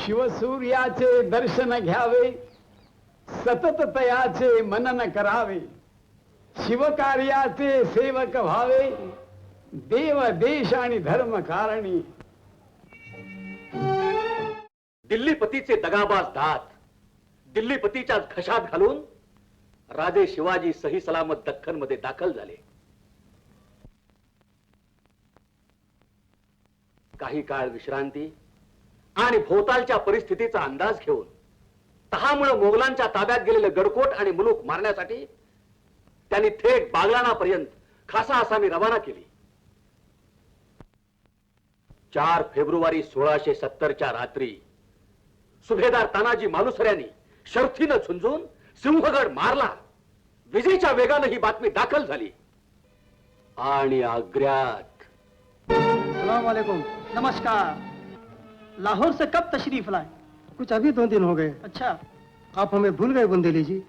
शिवसूर्याचे दर्शन घ्यावे, सतत तयाचे मनन करावे, शिवकार्याचे सेवक व्हावे, देव देश आणि धर्म कारणी. दिल्लीपतीचे दगाबाज दात दिल्लीपतीच्या घशात घालून राजे शिवाजी सही सलामत दख्खन मध्ये दाखल झाले. काही काळ विश्रांती आणि भोवतालच्या परिस्थितीचा अंदाज घेऊन तहामुळे मोगलांच्या ताब्यात गेलेले गडकोट आणि मुलूक मारण्यासाठी त्यांनी थेट बागलाणापर्यंत खासा आसामी रवाना केली. 4 फेब्रुवारी 1670च्या रात्री सुभेदार तानाजी मालुसऱ्यांनी शर्थीनं झुंजून सिंहगड मारला. विजेच्या वेगानं ही बातमी दाखल झाली आणि आग्र्यात. अस्सलाम वालेकुम। नमस्कार। लाहौर से कब तशरीफ लाए? कुछ अभी 2 दिन हो गए। अच्छा, आप हमें भूल गए बुंदेली जी?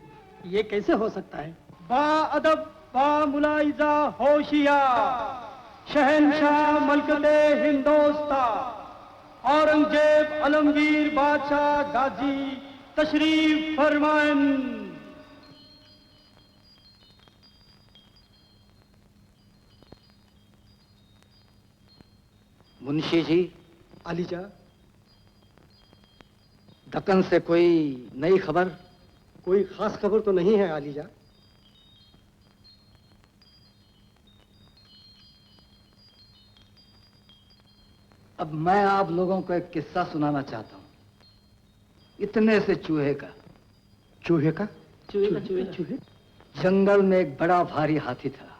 ये कैसे हो सकता है? बा अदब बा मुलाइजा होशियार शहनशाह मलकते हिंदुस्तान औरंगजेब आलमगीर बादशाह गाजी तशरीफ फरमान। मुंशी जी, अलीजा, दक्कन से कोई नई खबर? कोई खास खबर तो नहीं है अलीजा। अब मैं आप लोगों को एक किस्सा सुनाना चाहता हूं, इतने से चूहे का। चूहे का? चूहे? जंगल में एक बड़ा भारी हाथी था।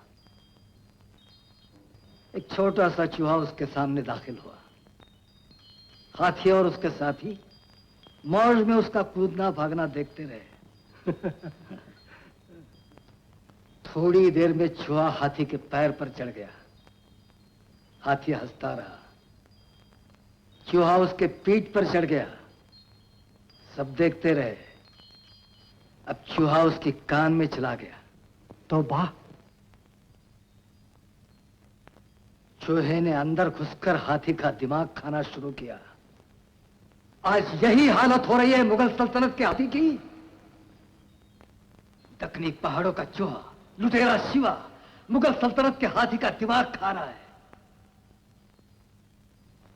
एक छोटा सा चूहा उसके सामने दाखिल हुआ। हाथी और उसके साथी मौज में उसका कूदना भागना देखते रहे। थोड़ी देर में चूहा हाथी के पैर पर चढ़ गया। हाथी हंसता रहा। चूहा उसके पीठ पर चढ़ गया। सब देखते रहे। अब चूहा उसके कान में चला गया। तौबा! चूहे ने अंदर घुसकर हाथी का दिमाग खाना शुरू किया। आज यही हालत हो रही है मुगल सल्तनत के हाथी की। दक्कनी पहाड़ों का चूहा, लुटेरा शिवा, मुगल सल्तनत के हाथी का दिमाग खा रहा है।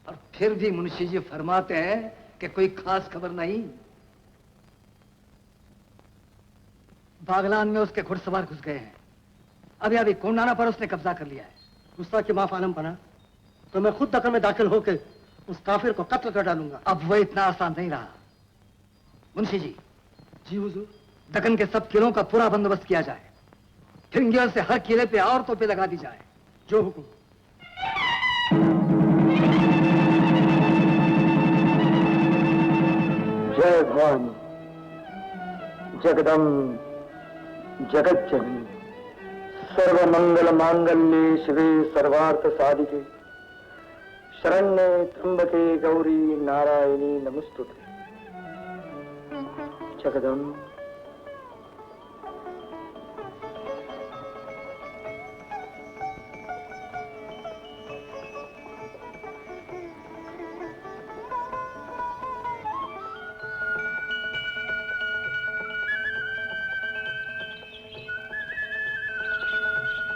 और फिर भी मुंशी जी फरमाते हैं कि कोई खास खबर नहीं। बागलान में उसके घुड़सवार घुस गए हैं। अभी कोंडाना पर उसने कब्जा कर लिया है। गुस्सा की माफ आलम पना तो मैं खुद दक्कन में दाखिल होकर उस काफिर को कत्ल कर डालूंगा। अब वो इतना आसान नहीं रहा। मुंशी जी। जी हुजूर। दक्कन के सब किलों का पूरा बंदोबस्त किया जाए। फिंगियर से हर किले पे और तोपे लगा दी जाए। जो हुक्म। जय भवानी जगदम्ब जगज्जननी सर्वमंगल मांगल्ये शिवे सर्वार्थ साधिके शरण्ये त्र्यंबके गौरी नारायणी नमस्तुते। जगदम्ब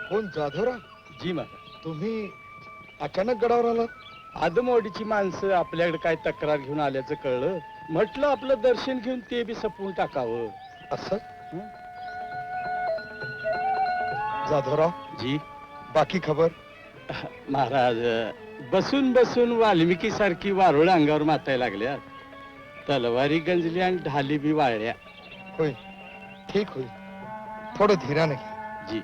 कोण जाधवराव? जी महाराज. तुम्ही अचानक गडावर आलात? आदमवाडीची माणसं आपल्याकडे काय तक्रार घेऊन आल्याचं कळलं. म्हटलं आपलं दर्शन घेऊन ते बी सपवून टाकावं. असं? जाधवराव जी बाकी खबर? महाराज, बसून बसून वाल्मिकी सारखी वारुळ अंगावर मातायला लागल्या. तलवारी गंजली आणि ढाली बी वाळल्या. होय, ठीक होईल. थोडं धीराने घ्या. जी.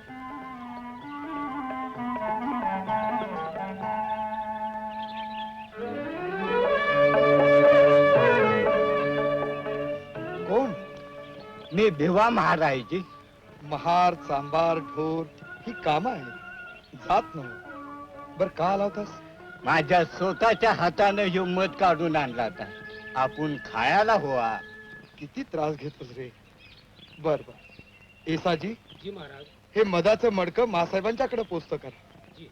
कोण? मी भिवा महाराज. महार सांबार ढोर ही काम आहे, जात नव्हे. बर का आला होतास? माझ्या स्वतःच्या हाताने ह्यो मध काढून आणला होता. आपण खायला हवा. किती त्रास घेतोस रे. बर बर. येसाजी, जी महाराज. हे मधाचं मडकं मासाहेबांच्याकडे पोचतं करा. जी.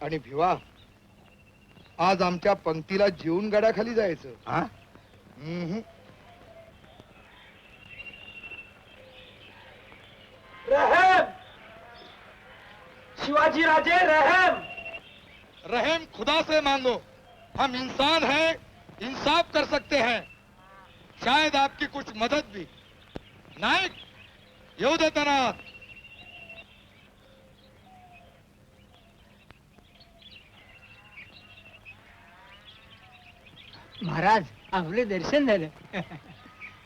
आणि भिवा, आज आमच्या पंक्तीला जेवून गडाखाली जायचं. हा? हम्म. शिवाजी राजे रहम. रहम खुदा से मांगो. हम इंसान हैं, इंसाफ कर सकते हैं. शायद आपकी कुछ मदद भी. नायक येऊ दे त्यांना. महाराज आपले दर्शन झालं.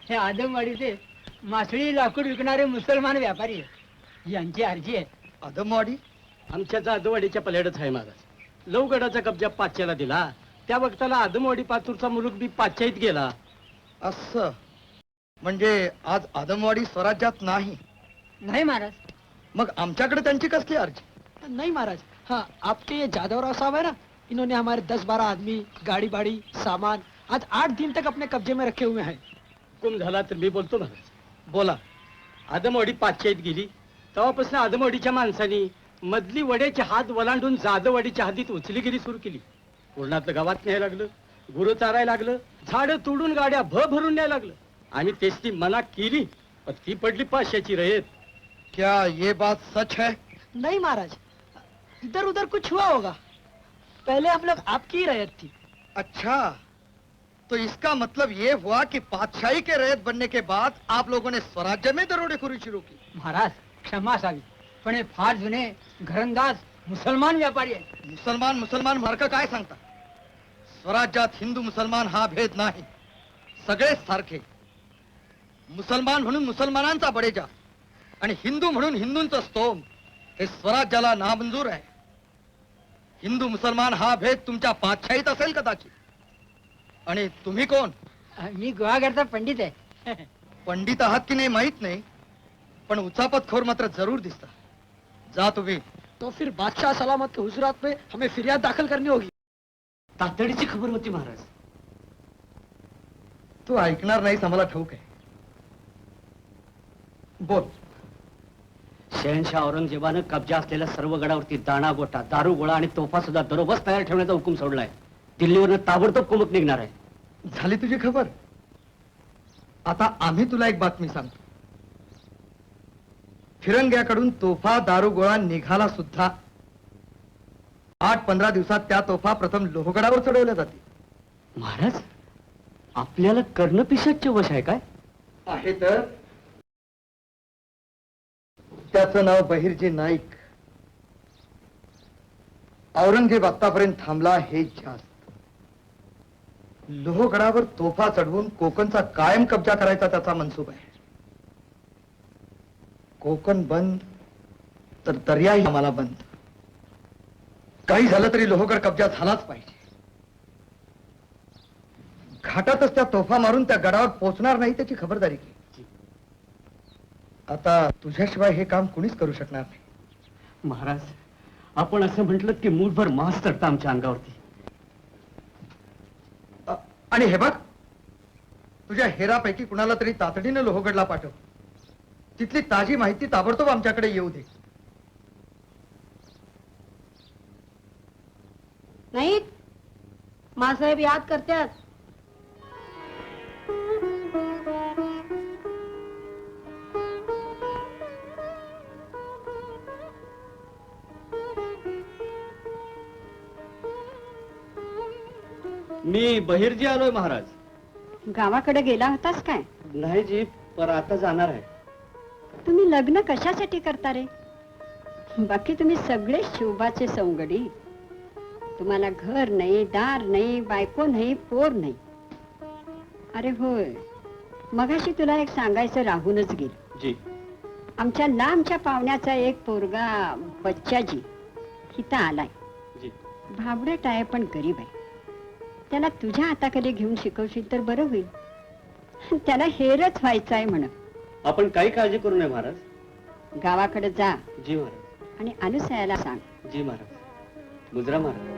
हे आदमवाडीचे मासळी लाकूड विकणारे मुसलमान व्यापारी आहेत. यांची अर्जी आहे. अदमवाडी. आमच्या जाधववाडीच्या पल्याडच आहे महाराज. लवगडाचा कब्जा पाच्याला दिला. त्या वक्ताला आदमवाडी पातूरचा मुलूक बी पाच्याईत गेला. असं म्हणजे आज आदमवाडी स्वराज्यात नाही. नाही महाराज. मग आमच्याकडे त्यांची कसली अर्जी? नहीं महाराज. हाँ, आपके ये जादवराव साहब है ना, इन्होंने हमारे 10-12 आदमी, गाड़ी बाड़ी, सामान आज 8 दिन तक अपने कब्जे में रखे हुए हैं. हुकुम झाला तर मी बोलतो महाराज. बोला. आदमवाडी पाच्याईत गेली तेव्हापासून आदमवाडीच्या माणसांनी मधली वड्याचे हात वलांडून जाधववाडीच्या हद्दीत उचलीगिरी सुरू केली. पूर्णातलं गावात न्यायला लागलं, गुरं चारायला लागलं, झाडं तोडून गाड्या भरून न्यायला लागलं. आम्ही तेच मना केली पण ती पडली पाचशेची रयत. क्या ये बात सच है? नहीं महाराज, इधर उधर कुछ हुआ होगा. पहले हम लोग आपकी ही रैयत थी. अच्छा, तो इसका मतलब ये हुआ कि पातशाही के रैयत बनने के बाद आप लोगों ने स्वराज्य में दरोडेखोरी शुरू की. महाराज क्षमा असावी, पण हे फार जुने घरंदाज मुसलमान व्यापारी आहेत. मुसलमान मुसलमान मार्क काय सांगता? स्वराज्यात हिंदू मुसलमान हा भेद नाही. सगळेच सारखे. मुसलमान म्हणून मुसलमानांचा बडेजा आणि हिंदू म्हणून हिंदूंचं स्तोम हे स्वराज्याला नामंजूर आहे. हिंदू मुसलमान हा भेद तुमच्या पातशाहीत असेल कदाचित. आणि तुम्ही कोण? मी गुहागरचा पंडित आहे. पंडित आहात की नाही माहित नाही, पण उचापतखोर मात्र जरूर दिसता. जा तुम्ही. तो फिर बादशाह सलामत के हुजरात पे हमें फिरियाद दाखल करनी होगी. तातडीची खबर होती महाराज. तू ऐकणार नाहीस आम्हाला ठाऊक आहे. बोल. शहनशाह औरंगजेबानं कब्जा असलेल्या सर्व गडावरती दाणा गोटा, दारू गोळा आणि तोफा सुद्धा दरोबस तयार ठेवण्याचा हुकूम सोडलाय. दिल्लीवरनं ताबडतोब कुमक निघणार आहे. झाली तुझी खबर. आता आम्ही तुला एक बातमी सांगतो. फिरंग्याकडून तोफा दारू गोळा निघाला सुद्धा. 8-15 दिवसात त्या तोफा प्रथम लोहगडावर चढवल्या जातील. महाराज, आपल्याला कर्णपिशाचे वश आहे काय? आहे तर. त्याचं नाव बहिर्जी नाईक. औरंगजेब आतापर्यंत थांबला हे जास्त. लोहगडावर तोफा चढवून कोकणचा कायम कब्जा करायचा त्याचा मनसूब आहे. कोकण बंद तर दर्याही आम्हाला बंद. काही झालं तरी लोहगड कब्जा झालाच पाहिजे. घाटातच त्या तोफा मारून त्या गडावर पोहोचणार नाही त्याची खबरदारी घे. आता तुझ्याशिवाय हे काम कुणीच करू शकणार नाही. महाराज, आपण असं म्हटलं की मूठभर मास चढता आमच्या अंगावरती. आणि हे बघ, तुझ्या हेरापैकी कुणाला तरी तातडीनं लोहगडला पाठव. तिथली ताजी माहिती ताबडतोब आमच्याकडे येऊ दे. नाही, मासाहेब याद करतात. मी बहिर्जी आलोय महाराज. गावाकडे गेला होतास काय? नाही जी, पर आता जाणार आहे. तुम्ही लग्न कशासाठी करता रे? बाकी तुम्ही सगळे शोभाचे सवंगडी. तुम्हाला घर नाही, दार नाही, बायको नाही, पोर नाही. अरे होय, मगाशी तुला एक सांगायचं राहूनच गेलं. जी. आमच्या लांबच्या पाहुण्याचा एक पोरगा बच्चाजी इथं आलाय. जी. भाबडट आहे पण गरीब आहे. त्याला तुझ्या हाताखाली घेऊन शिकवशील तर बरं होईल. त्याला हेरच व्हायचं आहे म्हण. आपण काही काळजी करू नये महाराज. गावाकडे जा जी महाराज. आणि अनुसयाला सांग. जी महाराज. मुजरा महाराज.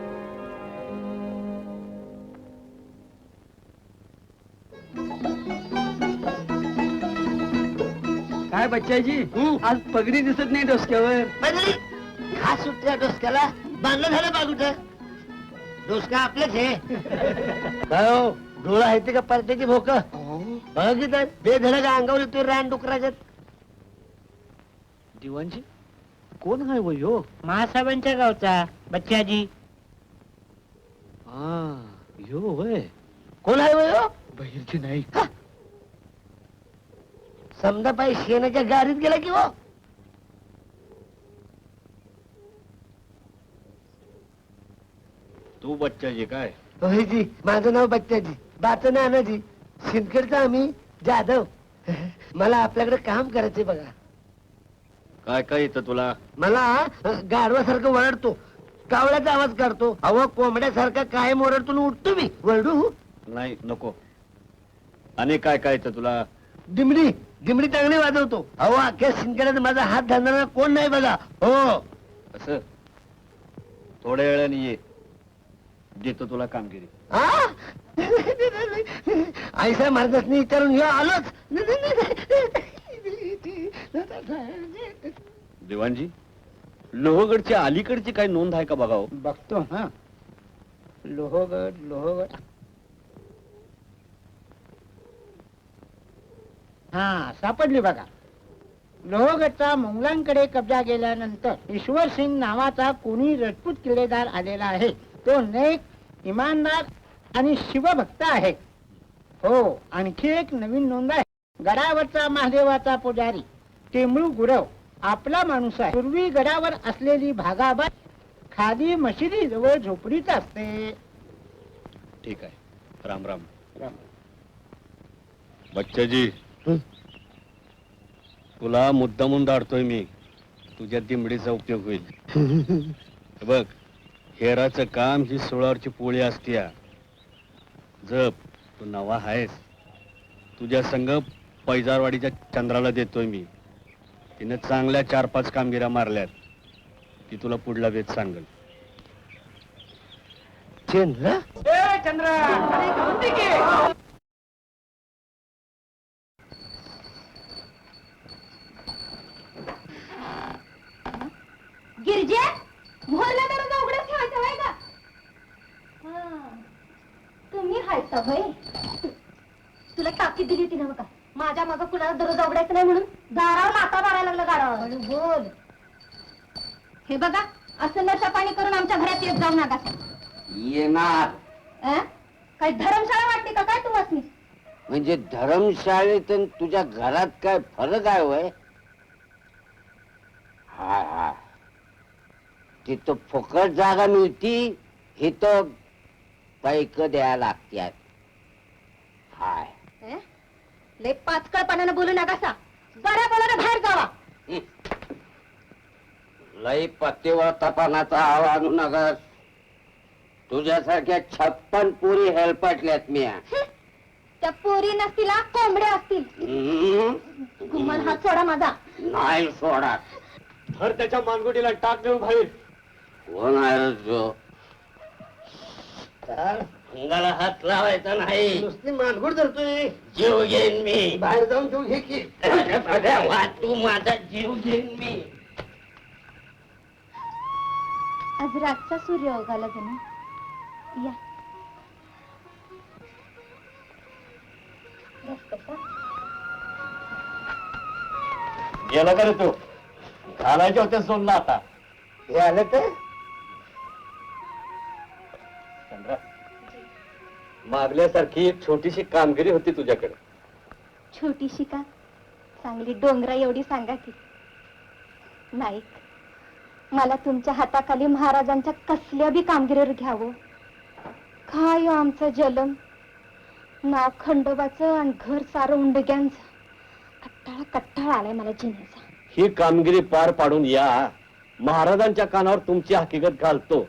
काय बच्चाजी, आज पगडी दिसत नाही डोसक्यावर. घास सुटल्या डोसक्याला बांधलं झालं बाजूच. डोसका आपलंच आहे. काय हो, डोळा आहे ते का परत्याची भोक बघित बेधडक अंगावर तू रान डुकराच्यात. दिवाणजी कोण आहे वय हो? महासाहेबांच्या गावचा बच्चाजी. हा यो होय. कोण आहे वय हो? बहिरची नाही. समजा पाय शेणाच्या गाडीत गेला की हो. तू बच्चाजी काय? होयजी माझं नाव बच्चाजी, बाचं नानाजी, शिंदखेडचा आम्ही जाधव. मला आपल्याकडे काम करायचंय बघा. काय काय येतं तुला? मला गाढवासारखं वरडतो, कावळ्याचा आवाज काढतो, अहो कोंबड्यासारखा कायम ओरडतो उठतो मी. वरडू? नाही नको. आणि काय काय येतं तुला? दिमडी दिमडी चांगली वाजवतो. अहो अख्ख्या शिंदखेड्यात माझा हात धरणारा कोण नाही बघा. हो असं थोड्या वेळाने ये, देतो तुला कामगिरी. आईसा महाराजांनी विचारून हे आलोच. दिवाणजी लोहगडच्या अलीकडची काय नोंद आहे का बघाव? बघतो हा. लोहगड लोहगड. हा सापडली बघा. लोहगडचा मोंगलांकडे कब्जा गेल्यानंतर ईश्वर सिंग नावाचा कोणी राजपूत किल्लेदार आलेला आहे. तो नेक, इमानदार आणि शिवभक्त आहे. हो आणखी एक नवीन नोंद आहे. गडावरचा महादेवाचा पुजारी टेंबळू गुरव आपला माणूस आहे. पूर्वी गडावर असलेली भागाबाई खाली मशिदी जवळ झोपडीत असते. ठीक आहे. राम राम. बच्चाजी तुला मुद्दामून दाडतोय मी, तुझ्या दिमडीचा उपयोग होईल. बघ हेराचं काम ही सोळावरची पोळी असतीया. जप तू नवा आहेस. तुझ्या संग पैजारवाडीच्या चंद्राला देतोय मी. तिने चांगल्या 4-5 कामगिऱ्या मारल्यात. ती तुला पुढला वेध सांगल. चंद्र गिरजे मोहरला दरवाजा उघडच ठेवायचा होय का? तुम्ही हायचा होय. तुला ताकीद दिली होती ना बघा, माझ्या मागं कुणाला दरवाजा उघडायचा नाही म्हणून. दारावर लाथा मारायला लागला गाडावर. म्हणून बोल. हे बघा असं नशा पाणी करून आमच्या घरात येत जाऊ नका. येणार काही धर्मशाळा वाटते का काय तुम्हाला? म्हणजे धर्मशाळेत आणि तुझ्या घरात काय फरक आहे वय? हा हा तिथं फुकट जागा मिळती, इथं पैक द्यायला लागत्यात. हाय लय पाचकळपणानं बोलू नका. बऱ्या बोलानं बाहेर जावा. लई पत्तेवर तपानाचा आवा आणू नका. तुझ्यासारख्या 56 पोरी हेलपाटल्यात मी. त्या पोरी नसतील कोंबड्या असतील. गुमान हात सोडा माझा. नाही सोडा. धर त्याच्या मानगुटीला टाक देऊन बाहेर. कोण आहे रे तो? अंगाला हात लावायचा नाही. नुसती मानगुड धरतोय. जीव घेईन मी. बाहेर जाऊन घेऊन घे की. तू माझा जीव घेईन मी. आज रातचा सूर्य उगाला जणू. या गेला का रे तू? घालायच्या होत्या सोडला आता. हे आलं तर चंद्रा मागल्यासारखी एक छोटीशी कामगिरी होती तुझ्याकडे. छोटीशी का? चांगली डोंगरा एवढी सांगा की. नाईक मला तुमच्या हाताखाली महाराजांच्या कसल्या बी कामगिरीवर घ्यावं. काय हो आमचं जलम. नाव खंडोबाचं आणि घर सारं उंडग्यांचं. कट्टाळा आलाय मला जिण्याचा. ही कामगिरी पार पाडून या. महाराजांच्या कानावर तुमची हकीकत घालतो.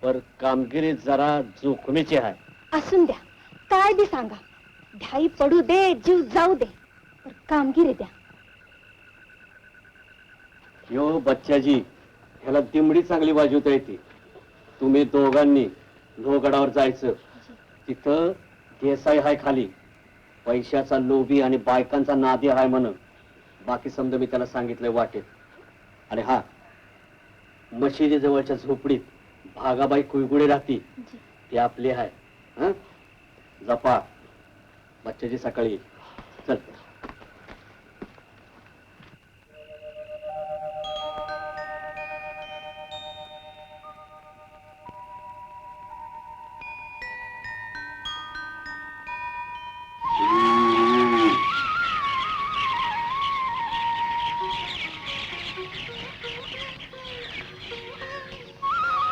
पर कामगिरी जरा जोखमीची आहे. असून द्या काय बी सांगा. ढाई पडू दे जीव जाऊ दे पर कामगिरी द्या. यो बच्चाजी ह्याला दिमडी चांगली वाजवता येते. तुम्ही दोघांनी लोहगडावर जायचं. तिथं देसाई हाय खाली. पैशाचा लोभी आणि बायकांचा नादी हाय म्हण. बाकी समजा मी त्याला सांगितलंय वाटेत. आणि हा मशिदी जवळच्या झोपडीत भागाबाई कुळगुडे राहती. ती आपली आहे. जपा बच्च्याची सकाळी चल.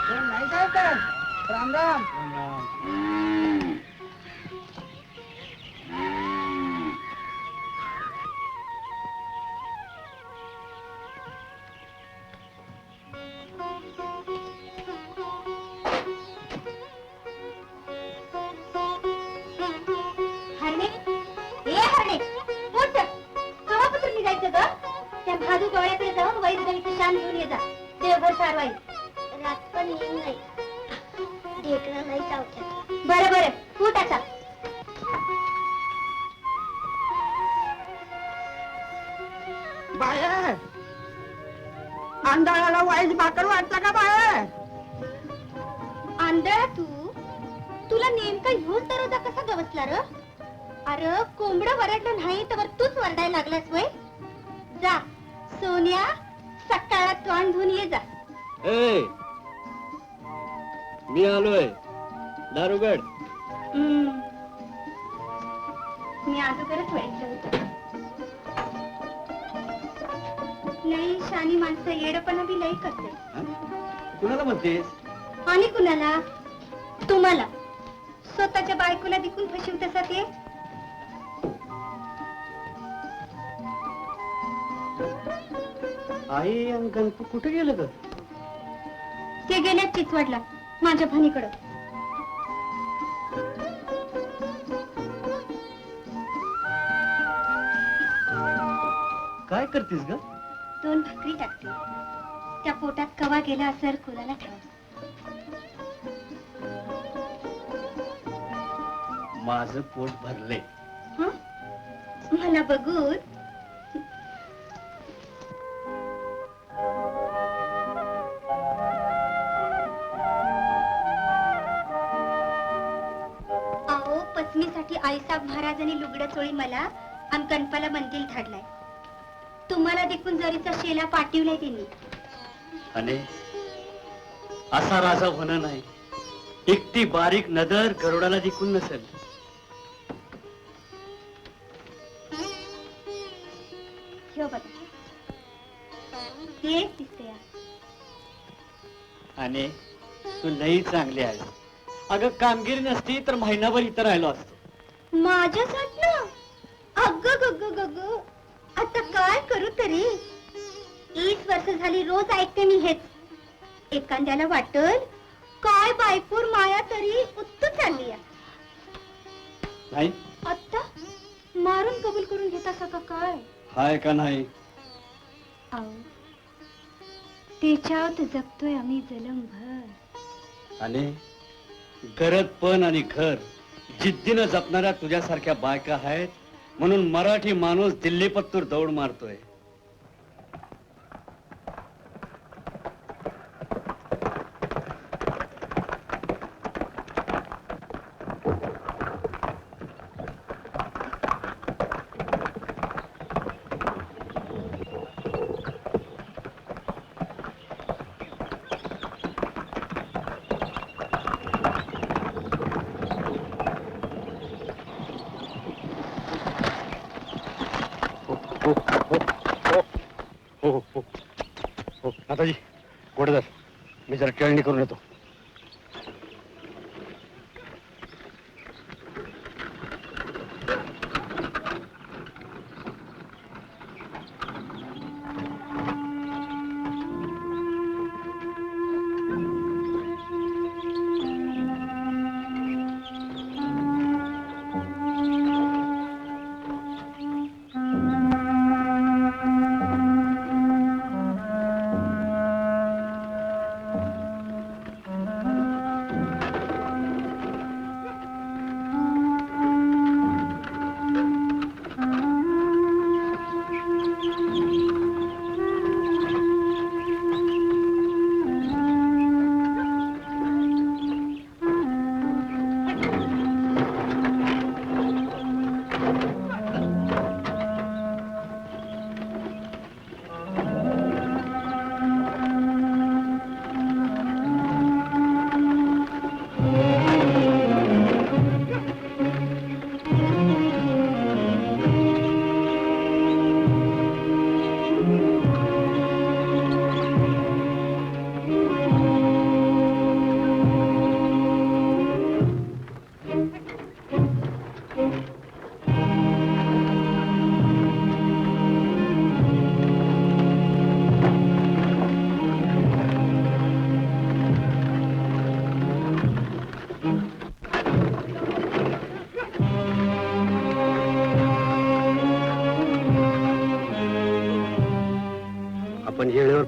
नाही काय राम राम. हरणे ए हरणे उठ कवापत्र निघायचं ग त्या भादू गवळ्याकडे जाऊन वैद गणित शान घेऊन ये जा देवभर सारवाई रात पण येईल नाही ढेकणा नाही चावतात बरं बरं उठ आता बाय आंधळाला वाईट भाकर वाटतं का बाय? आंधळा तू तुला नेमका ह्योच दरोजा कसा गवसला र अरे कोंबडं वरडलं नाही तर तूच वरडायला लागलास वय जा सोन्या सकाळला तोंड धुवून ये जा मी आलोय दारुगड. मी अगोदरच व्हायचं होतं लई शानी माणसं येडपणा बी लई करते कुणाला म्हणतेस? आणि कुणाला तुम्हाला स्वतःच्या बायकोला देखून फसवत तसा ते आई आणि गणपू कुठे गेलं ग? ते गेल्या चिचवडला माझ्या भणीकडं काय करतेस ग? 2 भाकरी टाकते त्या पोटात कवा गेला असर कुणाला ठाव माझं पोट भरले. हं? मला बघून अहो पत्नीसाठी आईसाहेब महाराजांनी लुगडं चोळी मला आणि कणपाला मंदिर धाडलाय तुम्हाला देखून जरीचा शेला पाठवलाय त्यांनी अने असा राजा होणं नाही. एकटी बारीक नदर गरुडाला दिकून नसेल. ह्यो बघा तेच दिसते आणि तू लई चांगली आहेस. अगं कामगिरी नसती तर महिनाभर इथं राहिलो असतो. माझ्यासाठी अग गग गग आता काय करू तरी 20 वर्ष झाली रोज ऐकते मी हेच. एखाद्याला वाटल काय बायकोर माया तरी उत्तू चालली नाही आता मारून कबूल करून घेता का काय हाय का नाही? आहो त्याच्यात जगतोय आम्ही जलमभर. आणि गरज पण आणि घर जिद्दीनं जपणाऱ्या तुझ्यासारख्या बायका आहेत म्हणून मराठी माणूस दिल्ली पत्तूर दौड मारतोय. हो नाताजी गोडदार मी जरा टेळणी करून येतो.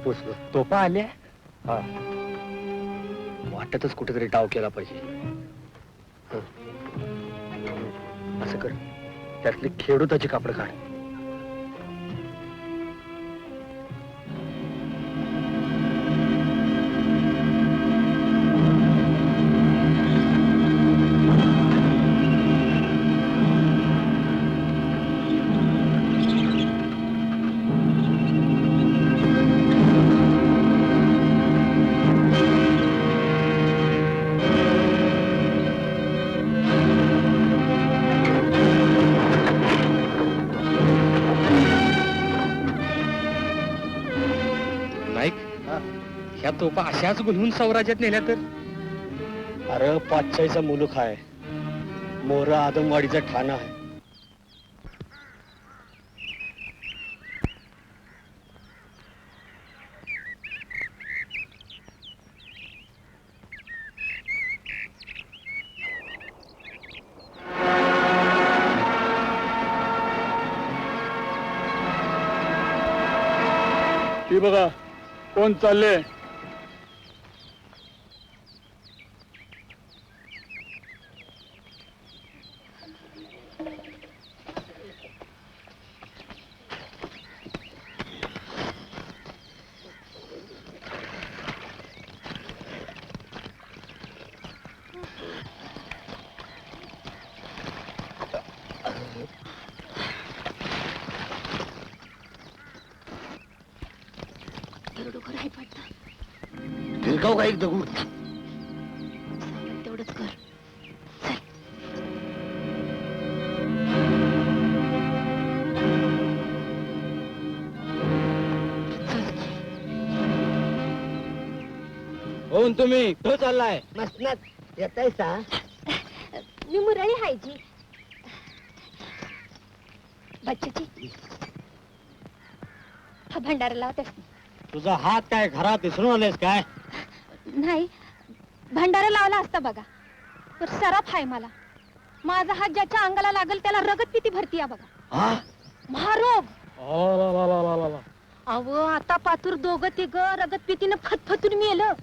पोचलो. तोफा आल्या? हा. वाटतच कुठेतरी डाव केला पाहिजे. हं. असं कर, त्यातली खेडूताची कापड काढ. ह्या तोपा अशाच गुलवून सौराज्यात नेल्या तर? अरे पाचशाईचा मुलूक आहे, मोर आदमवाडीचा ठाणा आहे. ती बघा कोण चालले. भिरकाव का एक दगड? तेवढंच कर. कोण तुम्ही? तो चाललाय मसनात येताय सा? मी मुरळी हायची. बच्चाची हा भंडारा लावतेस? तुझा हात काय घरात विसरून आलेस काय? नाही, भंडारा लावला असता बघा, पण सराफ आहे मला. माझा हात ज्याच्या अंगाला लागल त्याला रगत पिती भरती बघा. महारोग. अहो आता पातूर दोघं तिघ रगत पितीनं फतफतून मेलं.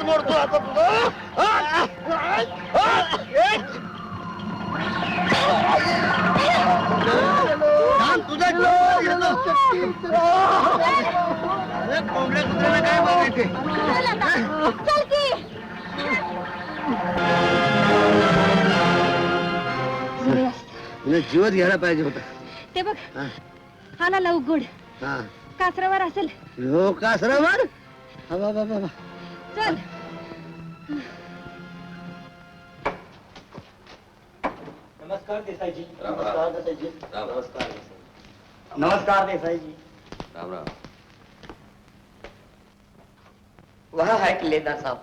मोडतो आता तुझा कोंबड्या कुत्र्याला काय बघायचे? चल की. तुला जीवच घ्यायला पाहिजे होता. ते बघ आला लवगुड कासरावर असेल. हो कासरावर. चल. नमस्कार देसाईजी. नमस्कार देसाईजी. नमस्कार. नमस्कार देसाईजी. राम राम. वह है किलेदार साहब.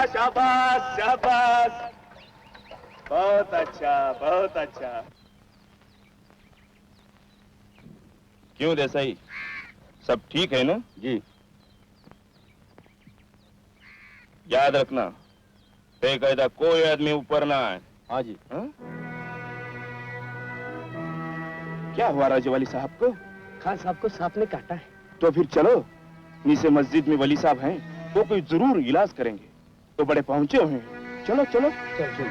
शाबाश शाबाश, बहुत अच्छा बहुत अच्छा. क्यों देसाई, सब ठीक है ना? जी. याद रखना, बेकायदा कोई आदमी ऊपर ना आए. हाँ जी. हाँ? क्या हुआ राजे वाली साहब को? खान साहब को सांप ने काटा है. तो फिर चलो, नीचे मस्जिद में वली साहब हैं, वो कोई जरूर इलाज करेंगे. तो बड़े पहुंचे हुए हैं. चलो चलो. चल चल.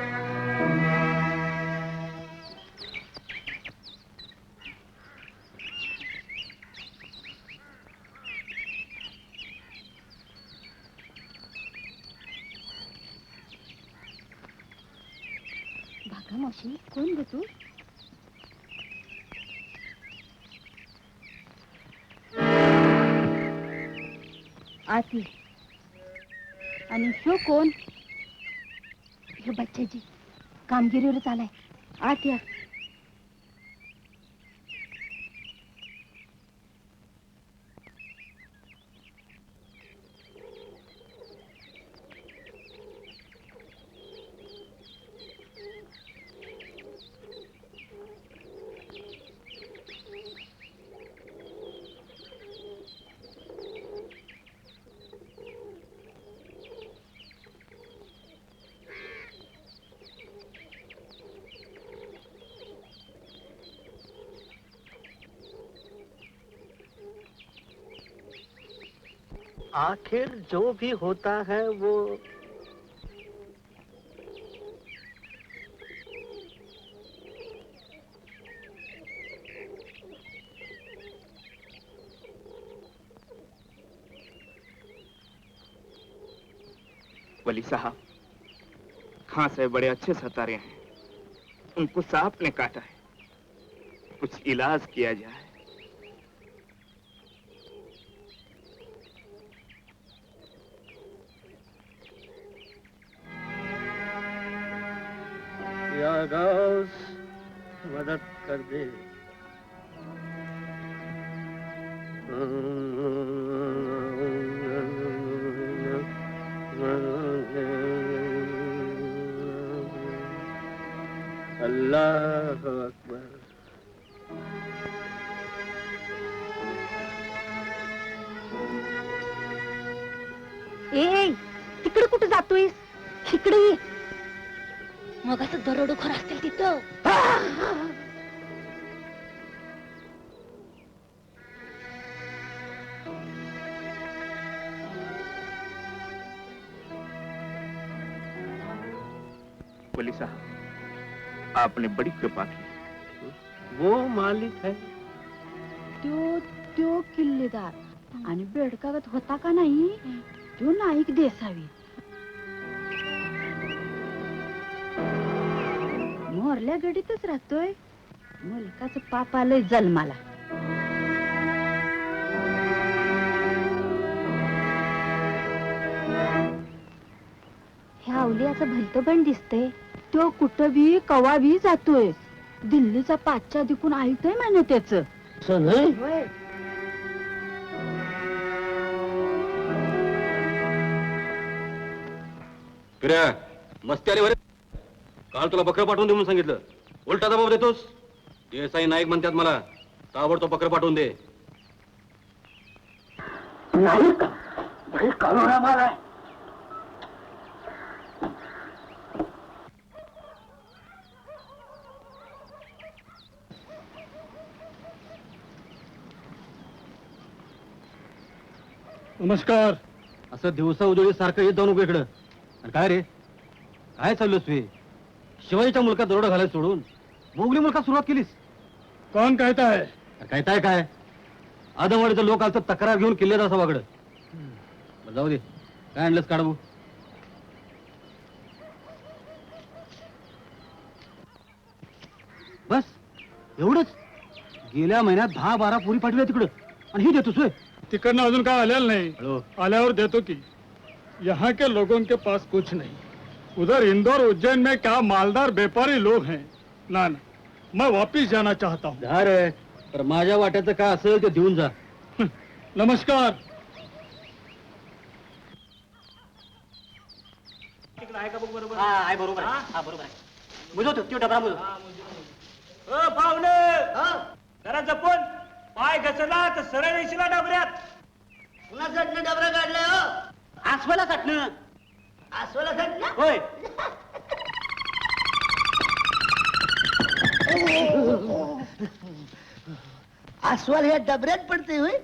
मावशी कोण ग तू? आती आणि ह्यो कोण? ह्यो बच्चाजी कामगिरीवर आलाय. आत या. आखिर जो भी होता है वो वली साहब, खां से बड़े अच्छे सतारे हैं, उनको सांप ने काटा है, कुछ इलाज किया जाए। या गौस मदद कर दे। अल्लाह अकबर। ए तिकडे कुठे जातोयस? इकडे ये. मग असं दरोडेखोर असतील तिथं. वली साहब, आपने बड़ी कृपा की। वो मालिक है। त्यो किल्लेदार आणि बेडकागत होता का नाही? तो नाईक देसावी. मोरल्या गडीतच राहतोय. मुलकाचं पाप आलंय जन्माला. ह्या अवलियाचं भलतं पण दिसतंय. तो कुठं बी कवा बी जातोय. दिल्लीचा पाचच्या दिकून ऐकतोय म्हणे त्याच. असं नाही. फिर्या मस्ती आली बरे. काल तुला बकरं पाठवून दे म्हणून सांगितलं, उलटा जबाब देतोस. देसाई नाईक म्हणतात मला, ताबडतोब बकरं पाठवून दे. नाही का भाई कालोरा मारा. नमस्कार. असं दिवसा उजळी सारखं येत जाऊ नको इकडं. आणि काय रे, काय चाललोस तू? शिवाजीच्या मुलका दरोडा घालायला सोडून मोगली मुलका सुरुवात केलीस. कोण कहता है? काय काय आदमवाडीचं लोक आलं तक्रार घेऊन किल्लेदार सभाकडं. जाऊ दे, काय आणलंस काढू. बस एवढंच? गेल्या महिन्यात 10-12 पुरी पाठवल्या तिकडं आणि ही देतोस होय? तिकडनं अजून काय आलेलं नाही. हॅलो. आल्यावर देतो की. यहाँ के लोगों के पास कुछ नहीं. उधर इंदौर उज्जैन में क्या मालदार व्यापारी लोग हैं. ना ना, मैं वापिस जाना चाहता हूँ. जा रे, तर माझ्या वाट्याचं काय असेल ते देऊन जा. नमस्कार. जरा जपून पाय घसरला तर सरळ येशीला डबऱ्यात. पुन्हा चटणं डबरा काढलाय हो. आसवाला चटणं. अस्वला चटणं. होय. अस्वल ह्या डबऱ्यात पडते होय.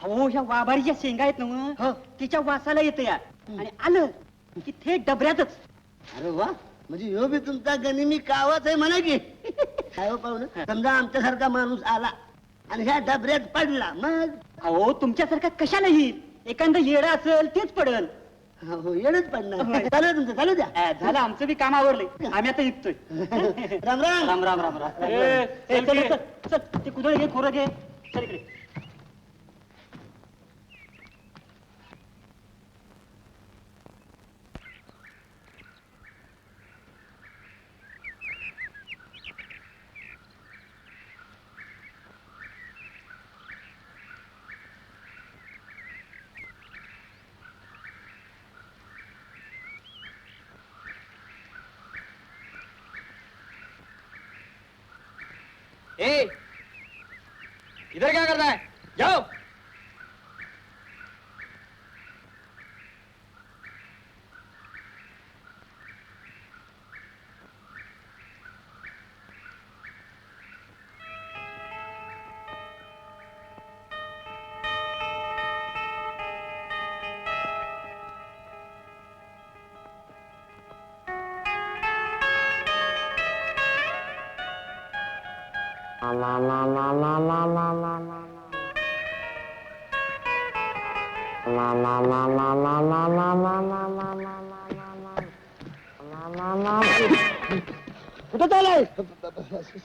अहो ह्या वाबारीच्या शेंगा आहेत ना मग, तिच्या वासाला येतं या. आणि आलं की थेट डबऱ्यातच. अरे वा, म्हणजे ह्यो बी तुमचा गनिमी कावाच आहे म्हणा की. काय हो पाहुणं, समजा आमच्यासारखा माणूस आला आणि ह्या डबऱ्यात पडला, मग अहो तुमच्यासारखा कशाला येईल. एखादं येडं असेल तेच पडल. हो येणच पडणार. चालू तुमचं, चालू द्या. झालं आमचं बी काम आवरलंय, आम्ही आता निघतोय. राम राम राम राम राम राम. चल चल चल, ते कुदळ घे, खोरं घे, चल इकडे. ए, इधर क्या करता है? जाओ. कुठं चालय?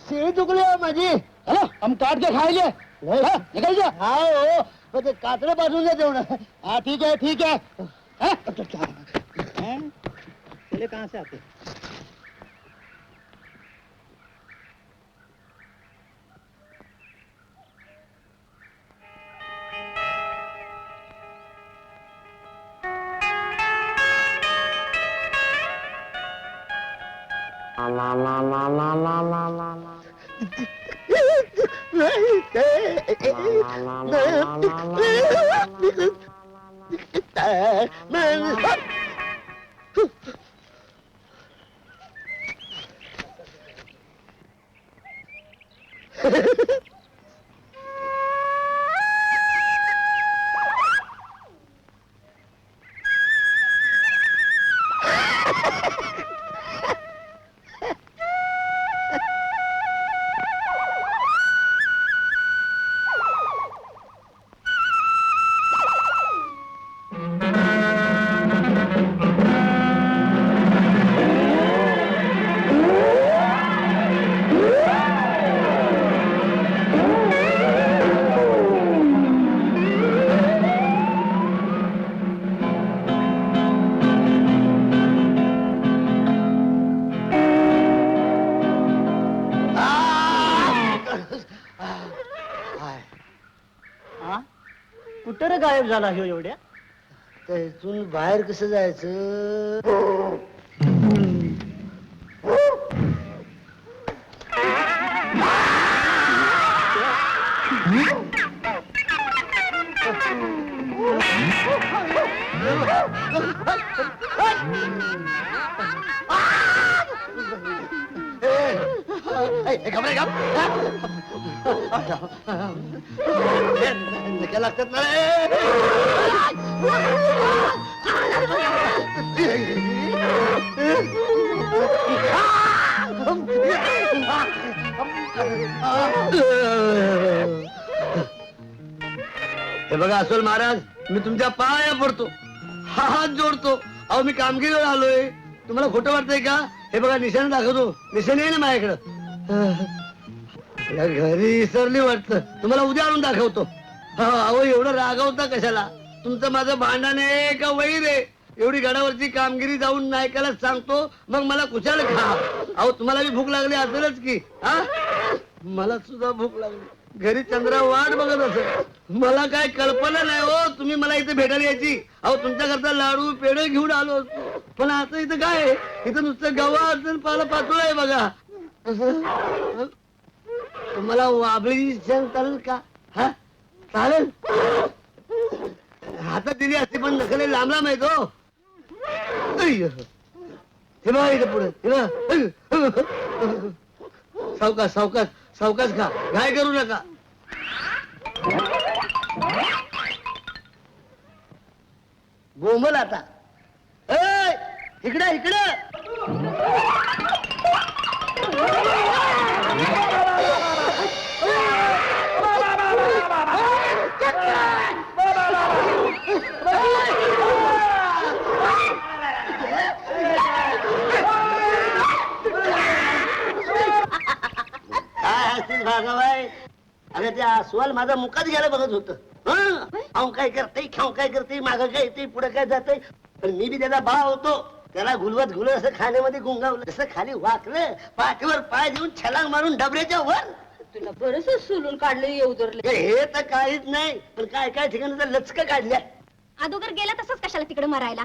शेळी चुकली माझी. हॅलो, आम काट के खायले निघायचं. हा हो, पण ते कातडं पाठवून द्या तेवढं. हा ठीक आहे, ठीक आहे. कहाँ से आते? कुठं रे गायब झाला ह्यो एवढ्या? त्यातून बाहेर कसं जायचं? क्या लागतात ना हे बघा अस्वल महाराज, मी तुमच्या पाया पडतो, हात जोडतो. अहो मी कामगिरीवर आलोय, तुम्हाला खोटं वाटतंय का? हे बघा निशाणे दाखवतो, निशाणे आहे ना माझ्याकडं. घरी विसरली वाटतं, तुम्हाला उद्या आणून दाखवतो. अहो एवढं रागवता कशाला? तुमचं माझं भांडण आहे का वैर आहे? एवढी गडावरची कामगिरी जाऊन नायकाला सांगतो, मग मला कुशाल खा. अहो तुम्हाला बी भूक लागली असेलच की. हा, मला सुद्धा भूक लागली. घरी चंद्रा वाट बघत असेल. मला काय कल्पना नाही हो तुम्ही मला इथे भेटायला यायची. अहो तुमच्याकरता लाडू पेढे घेऊन आलो असतो, पण आता इथं काय आहे? इथं नुसतं गव्हा पाला पातळ आहे बघा. तुम्हाला वाबळी चालेल का? हा चालेल, हातात दिली असती, पण नखले लांब लांब आहेत हो. हे बघा इथं पुढे, सावकाश सावकाश सावकाश खा, घाय करू नका. गोमल आता इकडे इकडे. पाहतेच भागावाय. अरे ते अस्वल माझा मुकात घ्यायला बघत होत. अहो काय करते खाऊ काय करते माग काय येते पुढे काय जाते. पण मी बी त्याचा भाव होतो. त्याला गुलवत गुल असं खाण्यामध्ये गुंगावलं जसं खाली वाकलं पाठीवर पाय देऊन छलांग मारून डबऱ्याच्या वर. तुला बरस सोलून काढलं येऊ धरलं. हे तर काहीच नाही पण काय काय ठिकाणी तर लचक काढल्या. अगोदर गेला तसंच कशाला तिकडे मरायला.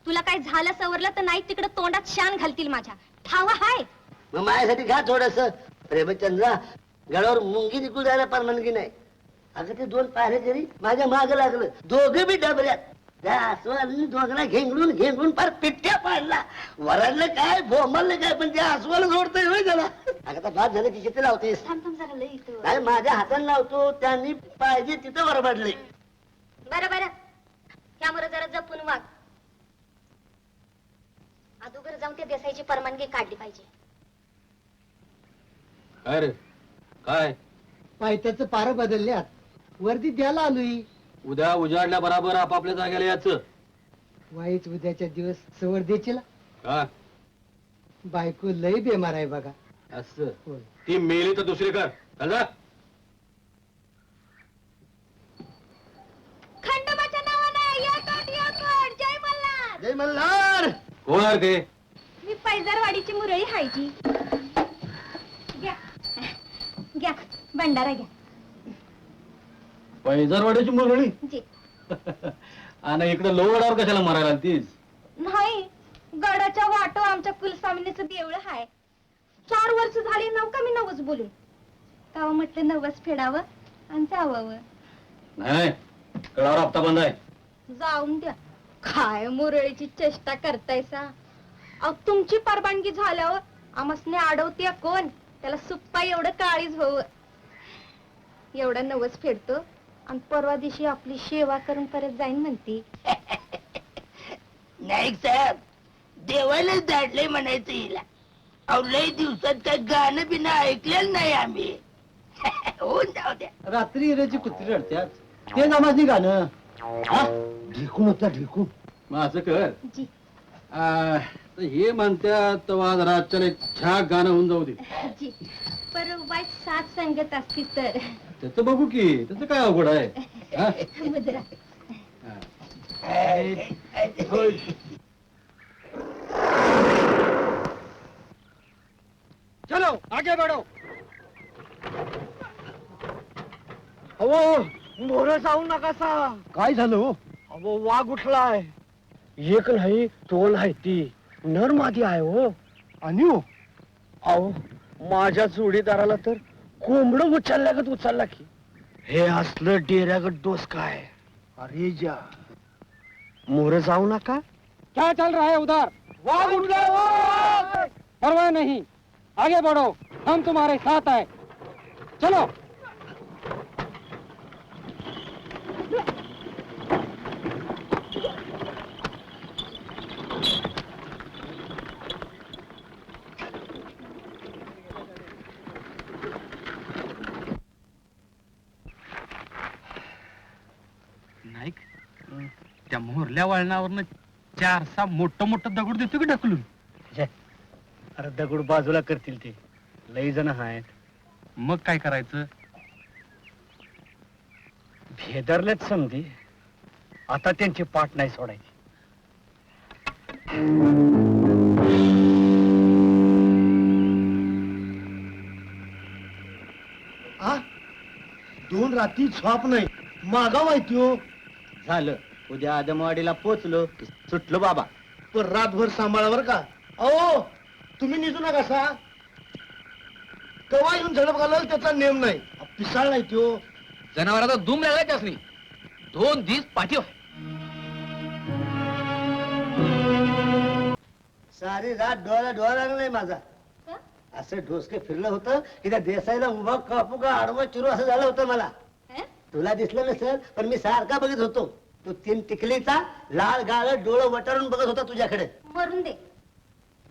तुला काय झालं सवरलं तर नाही तिकडे तोंडात शान घालतील माझ्या. ठावा हाय. मग माझ्यासाठी घ्या थोडस. प्रेमचंद्रा गळावर मुंगी निघून जायला परवानगी नाही. अगं ते 2 पायऱ्या जरी माझ्या माग लागलं दोघे बी डबऱ्यात. त्या अस्वलाने दोघांना घेंगळून घेंगळून फार पिट्ट्या पाडला. वरडलं काय बोंबललं काय पण त्या अस्वल जोडतोय होय त्याला. अगं आता बाद झालं की किती लावतेस. थांब थांब जरा लई इथं. काय माझ्या हाताने लावतो त्यांनी पाहिजे तिथं वरबडले. बरं बरं त्यामुळे जरा जपून वाग. अगोदर जाऊन त्या देसाईची परवानगी काढली पाहिजे. अरे काय पायथ्याचं पार बदलल्यात. वर्दी द्यायला आलोय. उद्या उजाडल्या बराबर आपापल्या जागेला याचं. वाईट उद्याच्या दिवस सवर देचीला. का बायको लय बेमार आहे बघा. असं होय. ती मेली तर दुसरी कर. चला खंडोबाच्या नावानं याकट याकट जय मल्हार. जय मल्हार. कोण आहे ते? मी पैजारवाडीची मुरळी हायची. घ्या घ्या भंडारा घ्या. पैजारवाड्याची मुरळी. जी आणि इकडे लोहगडावर कशाला मारायला तीच? नाही गडाच्या वाटो आमच्या कुलस्वामिनीचं देऊळ हाय. 4 वर्ष झाली नवका मी नवस बोलून. तेव्हा म्हटलं नवस फेडावं आणि जावं. नाही गडावर हप्ता बंद आहे. जाऊन द्या. काय मुरळीची चेष्टा करतायसा. अहो तुमची परवानगी झाल्यावर आमसने अडवते कोण. त्याला सुप्पा एवढं काळीच होव. एवढा नवस फेडतो आणि परवा दिवशी आपली सेवा करून परत जाईन म्हणती. नाईक साहेब देवालाच दाटले म्हणायचं हिला. अहो लय दिवसात काय गाणं बिणं ऐकलेलं नाही आम्ही. होऊन जाऊ द्या. रात्री इरेची कुत्री रडत्यात. ते नामाची गाणं. ढिकून होता ढिकून. मग असं कर. जी तर हे म्हणत्यात तेव्हा आज रातच्याला एक छाक गाणं होऊन जाऊ दे. जी पर वाईट साथ संगत असती तर. त्याचं बघू की त्याचं काय अवघड आहे. हा? मुद्रा होय. चलो आगे बढ़ो. अहो मोर जाऊ नका सा. काय झालं हो? अहो वाघ उठलाय. एक नाही 2 आहे. ती नर मादी आहे हो. आणि अहो माझ्या जोडीदाराला तर कोंबड उचलल्यागत उचलला की. हे असलं डेऱ्यागत डोस काय. अरे जा मोर जाऊ नका. क्या चल रहा है उधर? वाघ उठ गया वाघ. परवाह नहीं आगे बढ़ो हम तुम्हारे साथ है. चलो. नाईक त्या मोरल्या वळणावरनं 4-6 मोठं दगड देतो की ढकलून. अरे दगड बाजूला करतील ते. लई जण आहेत. मग काय करायचं? भेदरलेच समधी. आता त्यांची पाठ नाही सोडायची. आ 2 रात्री झोप नाही. मागा माहिती हो. झालं उद्या आदमवाडीला पोचलो सुटलो बाबा. पण रातभर सांभाळावर का. अहो तुम्ही निघू नका सा. केव्हा येऊन झडप घालाल त्याचा नेम नाही. पिसाळ नाही त्यो. जनावराचा धूम लागला त्यासनी. 2 दिवस पाठीव. सारी रात डोळा लागलाय माझा. असं ढोसके फिरलं होतं की त्या देसाईला उभा कापू का आडवा चिरू असं झालं होतं मला. तुला दिसलं नसेल पण मी सारखा बघत होतो. तो 3 टिकलीचा लाल गाळ डोळं वटारून बघत होता तुझ्याकडे. मरून दे.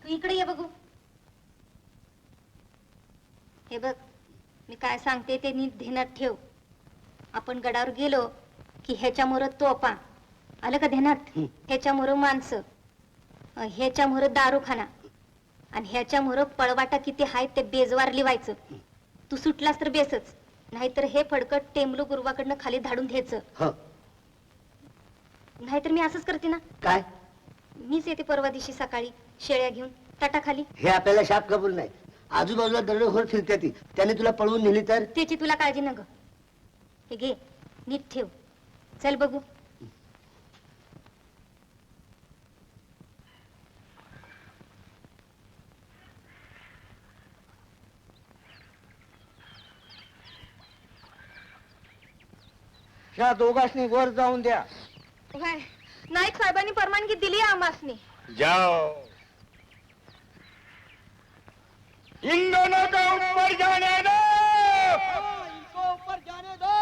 तू इकडे ये बघू. हे बघ मी काय सांगते ते नीट ध्यानात ठेव. आपण गडावर गेलो की ह्याच्यामुळं तोफा आलं का ध्यानात. ह्याच्यामुळं माणसं. ह्याच्यामुळं दारूखाना आणि ह्याच्यामुळं पळवाटा किती आहेत ते बेजवार लिवायचं. तू सुटलास तर बेसच, नाहीतर हे फडकट टेमलू गुरुवाकडनं खाली धाडून घ्यायचं. हो. नाहीतर मी असंच करते ना. काय? मीच येते परवा दिवशी सकाळी शेळ्या घेऊन टाटाखाली. हे आपल्याला शाप कबूल नाही. आजूबाजूला दरोडेखोर फिरते ती, त्याने तुला पळवून नेली तर? त्याची तुला काळजी न ग. हे घे, नीट ठेव. चल बघू. ह्या दोघांनी वर जाऊन द्या. नाईक साहेबांनी परवानगी दिली आहे आम्हासनी. जाओ, इन दोनों को ऊपर जाने दो. इनको ऊपर जाने दो.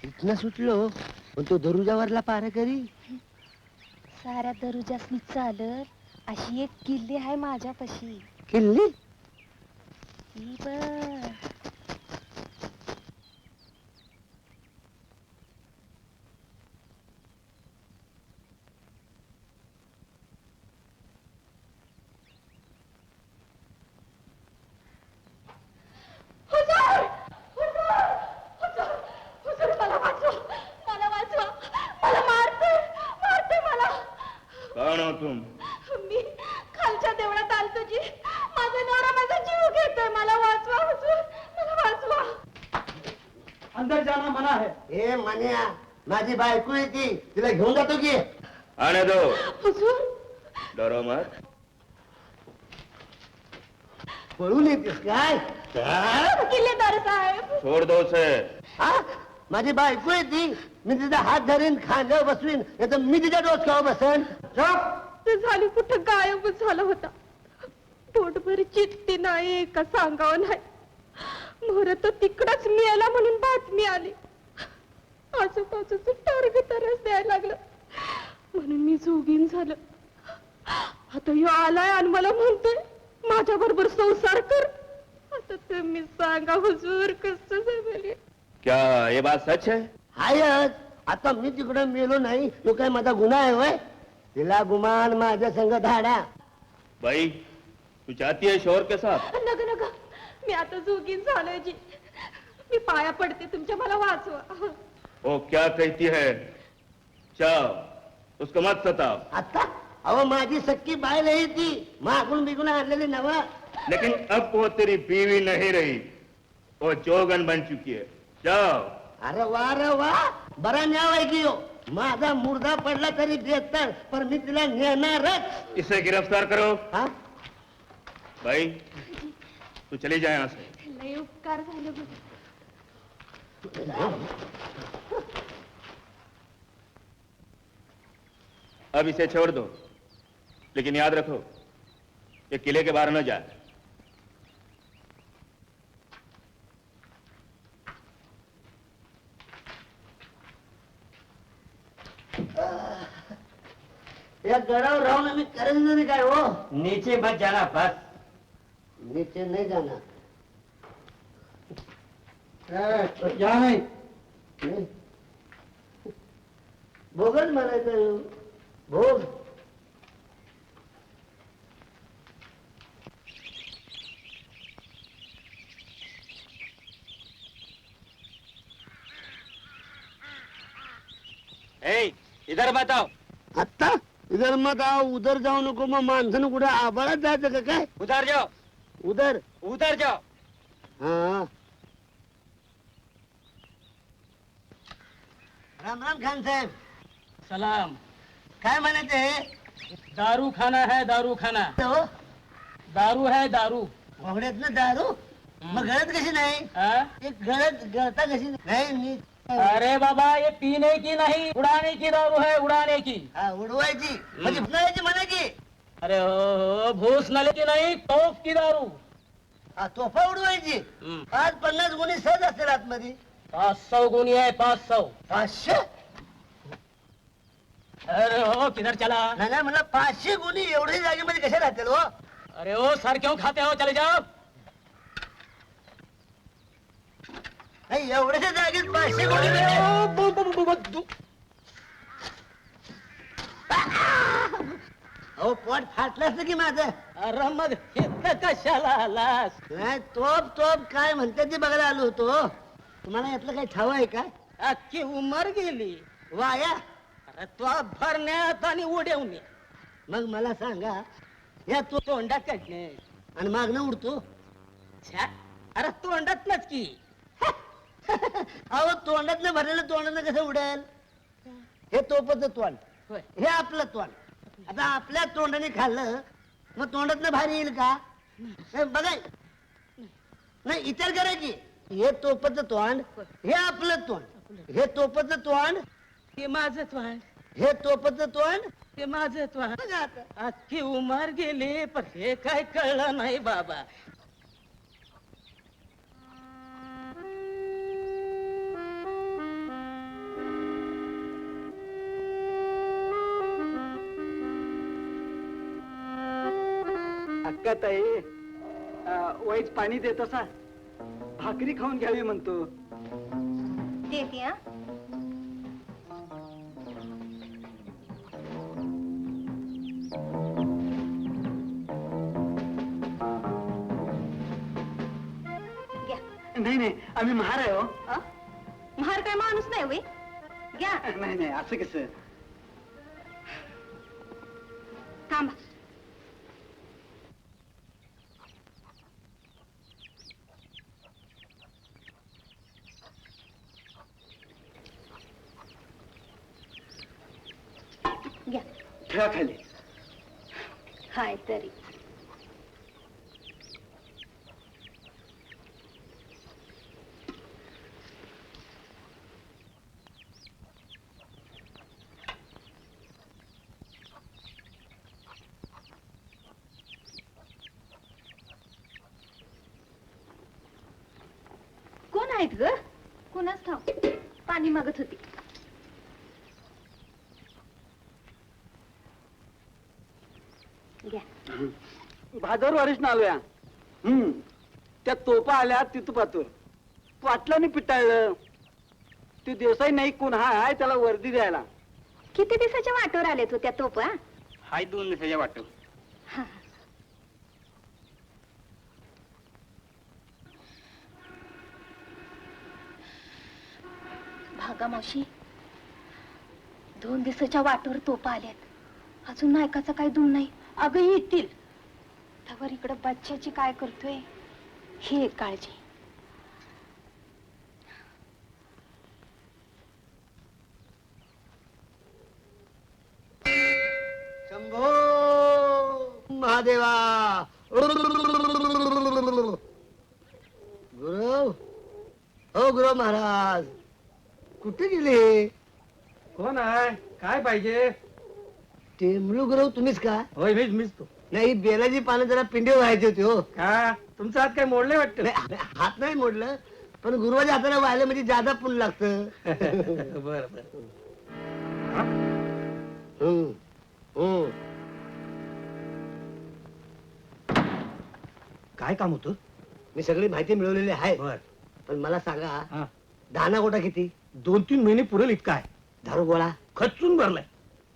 इथनं सुटलो पण तो दरुजावरला पार करी. साऱ्या दरुजासनी चालत अशी एक किल्ली आहे माझ्यापाशी. किल्ली? ही बघ. कौन हो तुम? मी खालच्या देवळात आलतो जी. माझा नवरा माझा जीव घेतोय. मला वाचवा हुजूर, मला वाचवा. अंदर जाना मना है. ए मन्या, माझी बायको आहे ती, तिला घेऊन जातो की. आने दो. हुजूर, डरो मत. पळून येतेस काय? किल्लेदार साहेब. छोड़ दो उसे. हा? माझी बायको आहे ती, मी तिचा हात धरीन, खांद्यावर बसवीन, नाही तर मी तिच्या डोसक्यावर बसेन. ते झाली कुठं गायबच झाला होता. पोटभर चिठ्ठी नाही का सांगावं नाही. मोर तर तिकडच मिळाला म्हणून बातमी आली. आजूबाजूचं टार्ग तरच द्यायला लागलं म्हणून मी जोगीन झालं. आता ह्यो आलाय आणि मला म्हणतोय माझ्या बरोबर संसार कर. आता तुम्ही सांगा हुजूर कसं जमेल. क्या ये बात सच है? हायच. आता मी तिकडे मेलो नाही तो काय माझा गुन्हा आहे होय? तिला गुमान माझ्या संग धाडा. भाई, तू चाहती है शोर के साथ? नग नग, मी आता जोगीन झालोय जी. मी पाया पडते तुमच्या, मला वाचवा. वो क्या कहती है? जाओ, उसको मत सताओ. आता अहो माझी सक्की बाय नाही ती, मागून बिगून आणलेली नवा. लेकिन अब वो तेरी बीवी नहीं रही, वो जोगन बन चुकी है. जाओ. अरे वा रे वा, बरा न्याव आहे की हो. माझा मुर्दा पडला तरी बेहतर, पण मी तिला नेणारच. इसे गिरफ्तार करो. हा? भाई, तू चली जाए यहाँ से. लय उपकार झाले बघ. अब इसे छोड़ दो, लेकिन याद रखो ये किले के बाहर न जाए. या गडावर राहून मी करेन नाही काय हो. नीचे मत जाना बस. नीचे नाही जाणार. यहाँ नहीं. नाही. भोगच म्हणायचं. भोग. इधर बताओ. आता इधर मत आओ, उधर जाऊ नको. मग माणसानं कुठे आबाळात जायचं का काय? उधर जाओ, उधर. उधर जाओ. हा. राम राम खान साहेब. सलाम. काय म्हणायचे? दारू खाना है, दारू खाना. हो, दारू है, दारू. घोगड्यात ना दारू. मग गळत कशी नाही? हाँ? एक गळता कशी नाही? नीट. अरे बाबा, ये पीने की नहीं, उड़ाने की दारू है, उड़ाने की. हा, उडवायची म्हणजे फुटायची म्हणायची. अरे हो, भूस नले की नहीं, तोफ की दारू. हा, तोफा उडवायची. 550 गुणी सहज असेल आतमध्ये. 500 गुनी है, 500. 500. अरे हो किधर चला? नाही नाही, म्हणलं 500 गुणी एवढ्या जागेमध्ये कशा राहतील हो? अरे ओ सर क्यों खाते हो? चले जाओ. नाही, एवढ्याच्या जागेत 500 गुणी म्हणजे- अहो पोट फाटलं असतं की माझं. अरे मग इथं कशाला आलास? नाही, तोप काय म्हणते ते बघायला आलो होतो. तुम्हाला यातलं काही ठाव आहे का? अख्खी उमर गेली वाया. अरे तो भरण्यात आणि उडवण्यात. मग मला सांगा, या तो तोंडात काढणे. आणि मागणं उडतो. छ्या, अरे तोंडातनच की. अहो तोंडातलं भरलेलं तोंडातलं कसं उडेल? हे तोपचं तोंड, होय. हे आपलं तोंड. आता आपल्या तोंडाने खाल्लं मग तोंडातलं भारी येईल का? हे बघाय नाही, विचार करा की हे तोपचं तोंड, हे आपलं तोंड. हे तोपचं तोंड, ते माझं तोंड. हे तोपचं तोंड. ते माझं तोंड. बघा आता. अख्खी उमर गेली पण हे काय कळलं नाही बाबा. अक्का ताई, वाईच पाणी देत असा. भाकरी खाऊन घ्यावी म्हणतो. देते हा. घ्या. नाही आम्ही महार आहे हो. अ? महार काय माणूस नाही होय. घ्या. नाही असं कसं. थांबा. घ्या. ठेवा खाली. हाय तरी. कोण आहेत ग? कोणाच ठाव. पाणी मागत होती. घ्या. भादर वारीस ना आलोया. त्या तोपा आल्या तिथपातूर पाटलाने पिटाळलं. ते देसाई नाही कोण हाय त्याला वर्दी द्यायला. किती दिवसाच्या वाटेवर आलेत हो त्या तोपा? हाय 2 दिवसाच्या वाटत. भागा मावशी, 2 दिवसाच्या वाटेवर तोपा आल्यात. अजून नायकाचा काही दूर नाही. अगं येतील त्यावर इकडं बच्च्याची काय करतोय ही एक काळजी. शंभो महादेवा. गुरु, हो गुरु महाराज, कुठे गेले? कोण आहे? काय पाहिजे? टेमलू गुरु तुम्हीच का? होय मीच तो. नाही, बेलाची पानं जरा पिंडी व्हायची होती हो. का तुमचा हात काय मोडले वाटतं? नाही, हात नाही मोडलं, पण गुरुवाच्या हाताला व्हायला म्हणजे जादा पुण्य लागतं. बर हम्म, हम्म. काय काम होतं? मी सगळी माहिती मिळवलेली आहे. बर. पण मला सांगा, हा. दाना गोटा किती? 2-3 महिने पुरेल इतका आहे. दारू गोळा खचून भरलाय.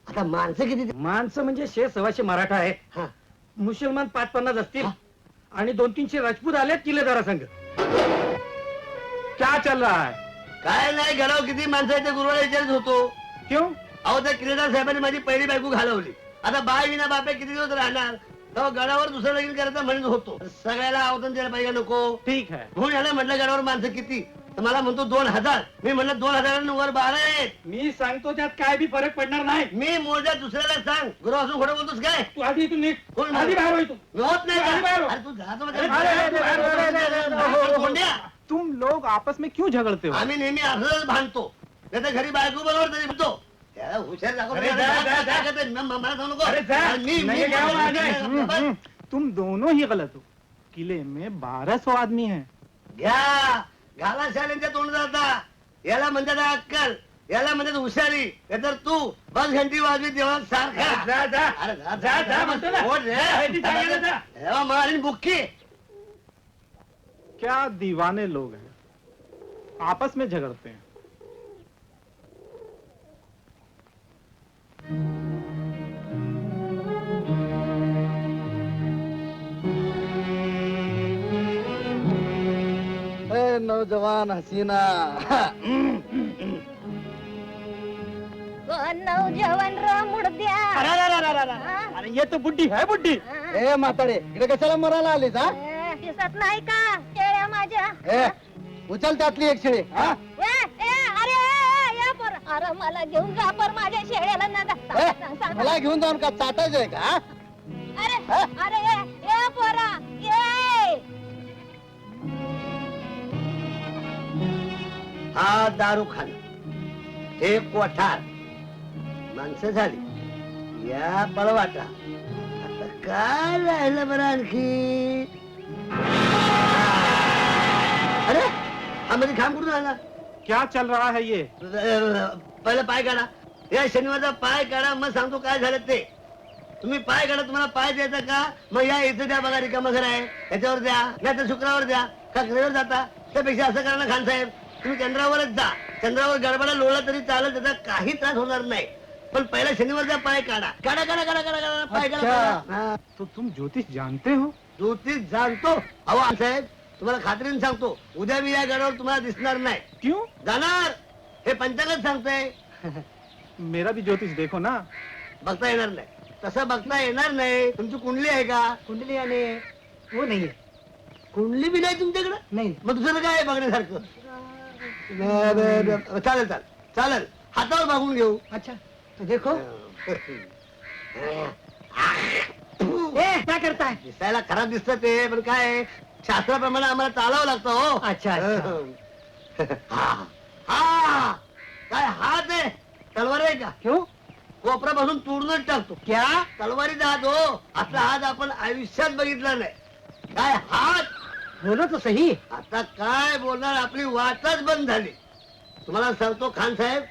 आता माणसं किती? माणसं म्हणजे 100-125 मराठा आहे. हा. मुसलमान 5-50 असतील. हा. आणि 200-300 राजपूत आले किल्लेदारा संघ. क्या चल रहा है? काय नाही, घराव किती माणसं आहेत ते गुरुवाला विचारत होतो. क्यों? अहो त्या किल्लेदार साहेबांनी माझी पहिली बायको घालवली. आता बाय विना बापे किती दिवस राहणार? तेव्हा गडावर दुसरं लगीन करायचं म्हणत होतो. सगळ्याला आवतून द्यायला पाहिजे नको. ठीक है. म्हणून याला म्हटलं गडावर माणसं किती? तर मला म्हणतो 2000. मी म्हणलं 2000 वर 12 आहेत. मी सांगतो त्यात काय बी फरक पडणार नाही. मी मोजा दुसऱ्याला सांग. गुरु असून खोटं बोलतोस काय? तू आधी तू नीट. कोण आधी बाहेर होय तू. मी होत नाही आधी बाहेर का? हो. अरे तू जातो अरे, अरे, कोंड्या. तुम लोग आपस में क्यों झगड़ते हो? आम्ही नेहमी असंच भांडतो. नाही तर घरी बायको बरोबर तरी म्हणतो. त्याला हुशार दाखव. अरे, मला सांगू नको. अरे, जा. मी- नहीं, मी- क्या हुआ, मी- अजय? मी- तुम दोनों ही गलत हो. किले में 1200 आदमी हैं. घ्या घाला शाळेंच्या तोंड जाता. याला म्हणतात अक्कल, याला म्हणजे हुशारी तर तू बस घंटी वाजवी तेव्हा सारखा मारीन बुक्की. क्या दीवाने लोग हैं, आपस में झगड़ते हैं. नौजवान हसीना. नौजवान र मुडद्या. अरे ये तो बुड्ढी है बुड्ढी. ए म्हातारे इकडे कशाला मरायला आलीस हा? दिसत नाही का शेळ्या माझ्या. उचल त्यातली एक शेळी. अरे मला घेऊन जा पर माझ्या शेळ्याला न जाता. मला घेऊन जाऊन का चाटायचंय का? अरे अरे ए पोरा ये. हा दारू खाणं, हे कोठार, माणसं झाली या पळवाटा. आता काय राहिलं बरं आणखी? अरे हा मध्ये खांब कुठून आला? क्या चल रहा है ये? पहिलं पाय काढा. या शनिवारचा पाय काढा, मग सांगतो काय झालं ते. तुम्ही पाय काढा. तुम्हाला पाय द्यायचा का? मग या इथं द्या. बघा रिकामं घर आहे, याच्यावर द्या, नाही तर शुक्रावर द्या. का घरावर जाता? त्यापेक्षा असं करा ना खान साहेब, तुम्ही चंद्रावरच जा. चंद्रावर गडबडा लोळला तरी चालेल, त्याचा काही त्रास होणार नाही. पण पहिला शनिवारचा पाय काढा. काढा काढा काढा काढा काढा पाय काढा. तो तुम ज्योतिष जानते हो? ज्योतिष जाणतो. अहो साहेब तुम्हाला खात्रीने सांगतो, उद्या मी या गडावर तुम्हाला दिसणार नाही. क्यों? जाणार, हे पंचांगच सांगतंय. मेरा भी ज्योतिष देखो ना. बघता येणार नाही. तसं बघता येणार नाही. तुमची कुंडली आहे का? कुंडली आणि वो नहीं है. कुंडली बी नाही तुमच्याकडे? नहीं. मग दुसरं काय आहे बघण्यासारखं? चालेल चालेल चालेल, हातावर मागून घेऊ. अच्छा तो देखो. क्या करता है? दिसायला खराब दिसतं ते, पण काय आहे, शास्त्राप्रमाणे आम्हाला चालावं लागतं हो. अच्छा हा काय हात आहे? तलवार आहे का? क्यों? कोपरापासून तोडूनच टाकतो. क्या? तलवारीचा हात हो. आपला हात आपण आयुष्यात बघितला नाही. काय हात? बोलो तो सही. आता काय बोलणार, आपली वाटच बंद झाली. तुम्हाला सांगतो खान साहेब,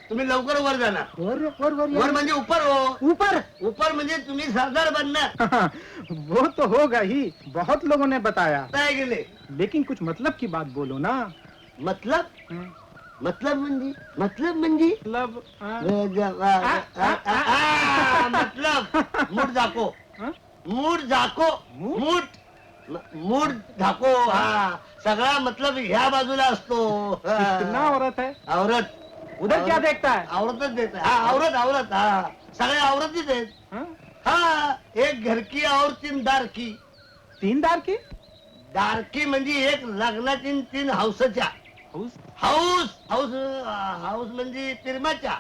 तुम्ही लवकर वर जाणार. वर म्हणजे ऊपर हो. ऊपर? ऊपर म्हणजे तुम्ही सरदार बनणार. वो तो होगा ही, बहुत लोगों ने बताया. काय गेले? लेकिन कुछ मतलब की बात बोलो ना. मतलब? मतलब म्हणजे मतलब मूठ झाको. मूठ झाको. मूठ झाको. हा सगळा मतलब ह्या बाजूला असतो. कितना औरत है? औरत उधर क्या देखता है? औरतच देत. हा औरत औरत. हा सगळ्या औरतच आहेत. हा एक घरकी और 3 दारकी. 3 दारकी? दारकी म्हणजे एक लग्नाची 3 हौसच्या. हाऊस हाऊस हाऊस म्हणजे पिरमाच्या.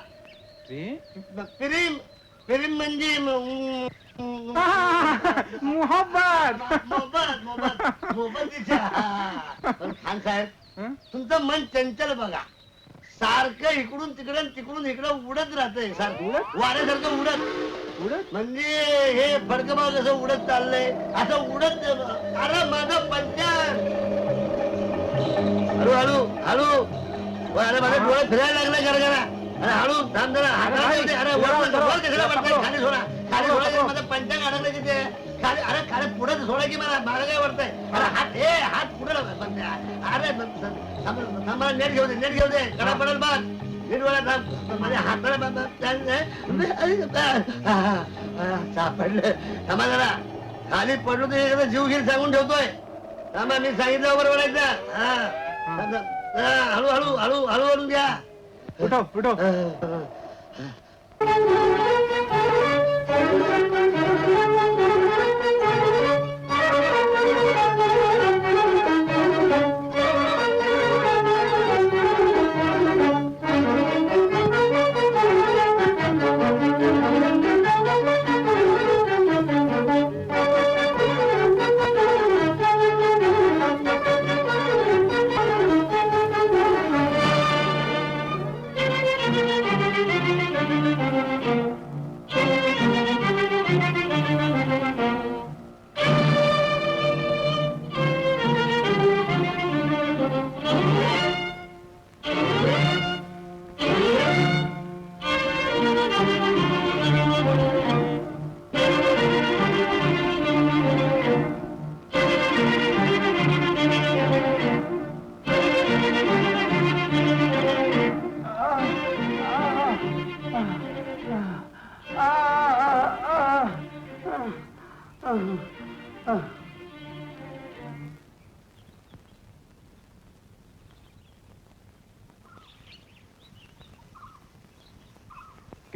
पिरीम पिरीम म्हणजे मोहब्बत. मोहब्बतीच्या. पण खान साहेब तुमचं मन चंचल बघा, सारखं इकडून तिकडं तिकडून इकडं उडत राहतंय. सारखं वाऱ्यासारखं उडत म्हणजे हे फडकबाव जसं उडत चाललंय असं उडत. अरे माझं पंचायत. हळू हळू हळू. अरे माझे डोळे फिरायला लागले जरा जरा. अरे हळू थांब जरा. अरे वर कशाला वाटतंय? खाली सोडा. खाली सोडा. माझं पंचांग अडकलं तिथे खाली. अरे खाली पुढे सोडा की मला मागं काय वाटतंय? अरे हात हात पुढे. अरे मला नेट घेऊ दे. नेट घेऊ दे. कडा पडेल बघ. नीट वेळा थांब. माझ्या हाताला सापडलं. थांबा जरा. खाली पडलो तर एखादा जीव घेईल सांगून ठेवतोय. थांबा मी सांगितलं बरोबर बोलायचं. हा हळू हळू हळू हळू हळू घ्या. उठो उठो.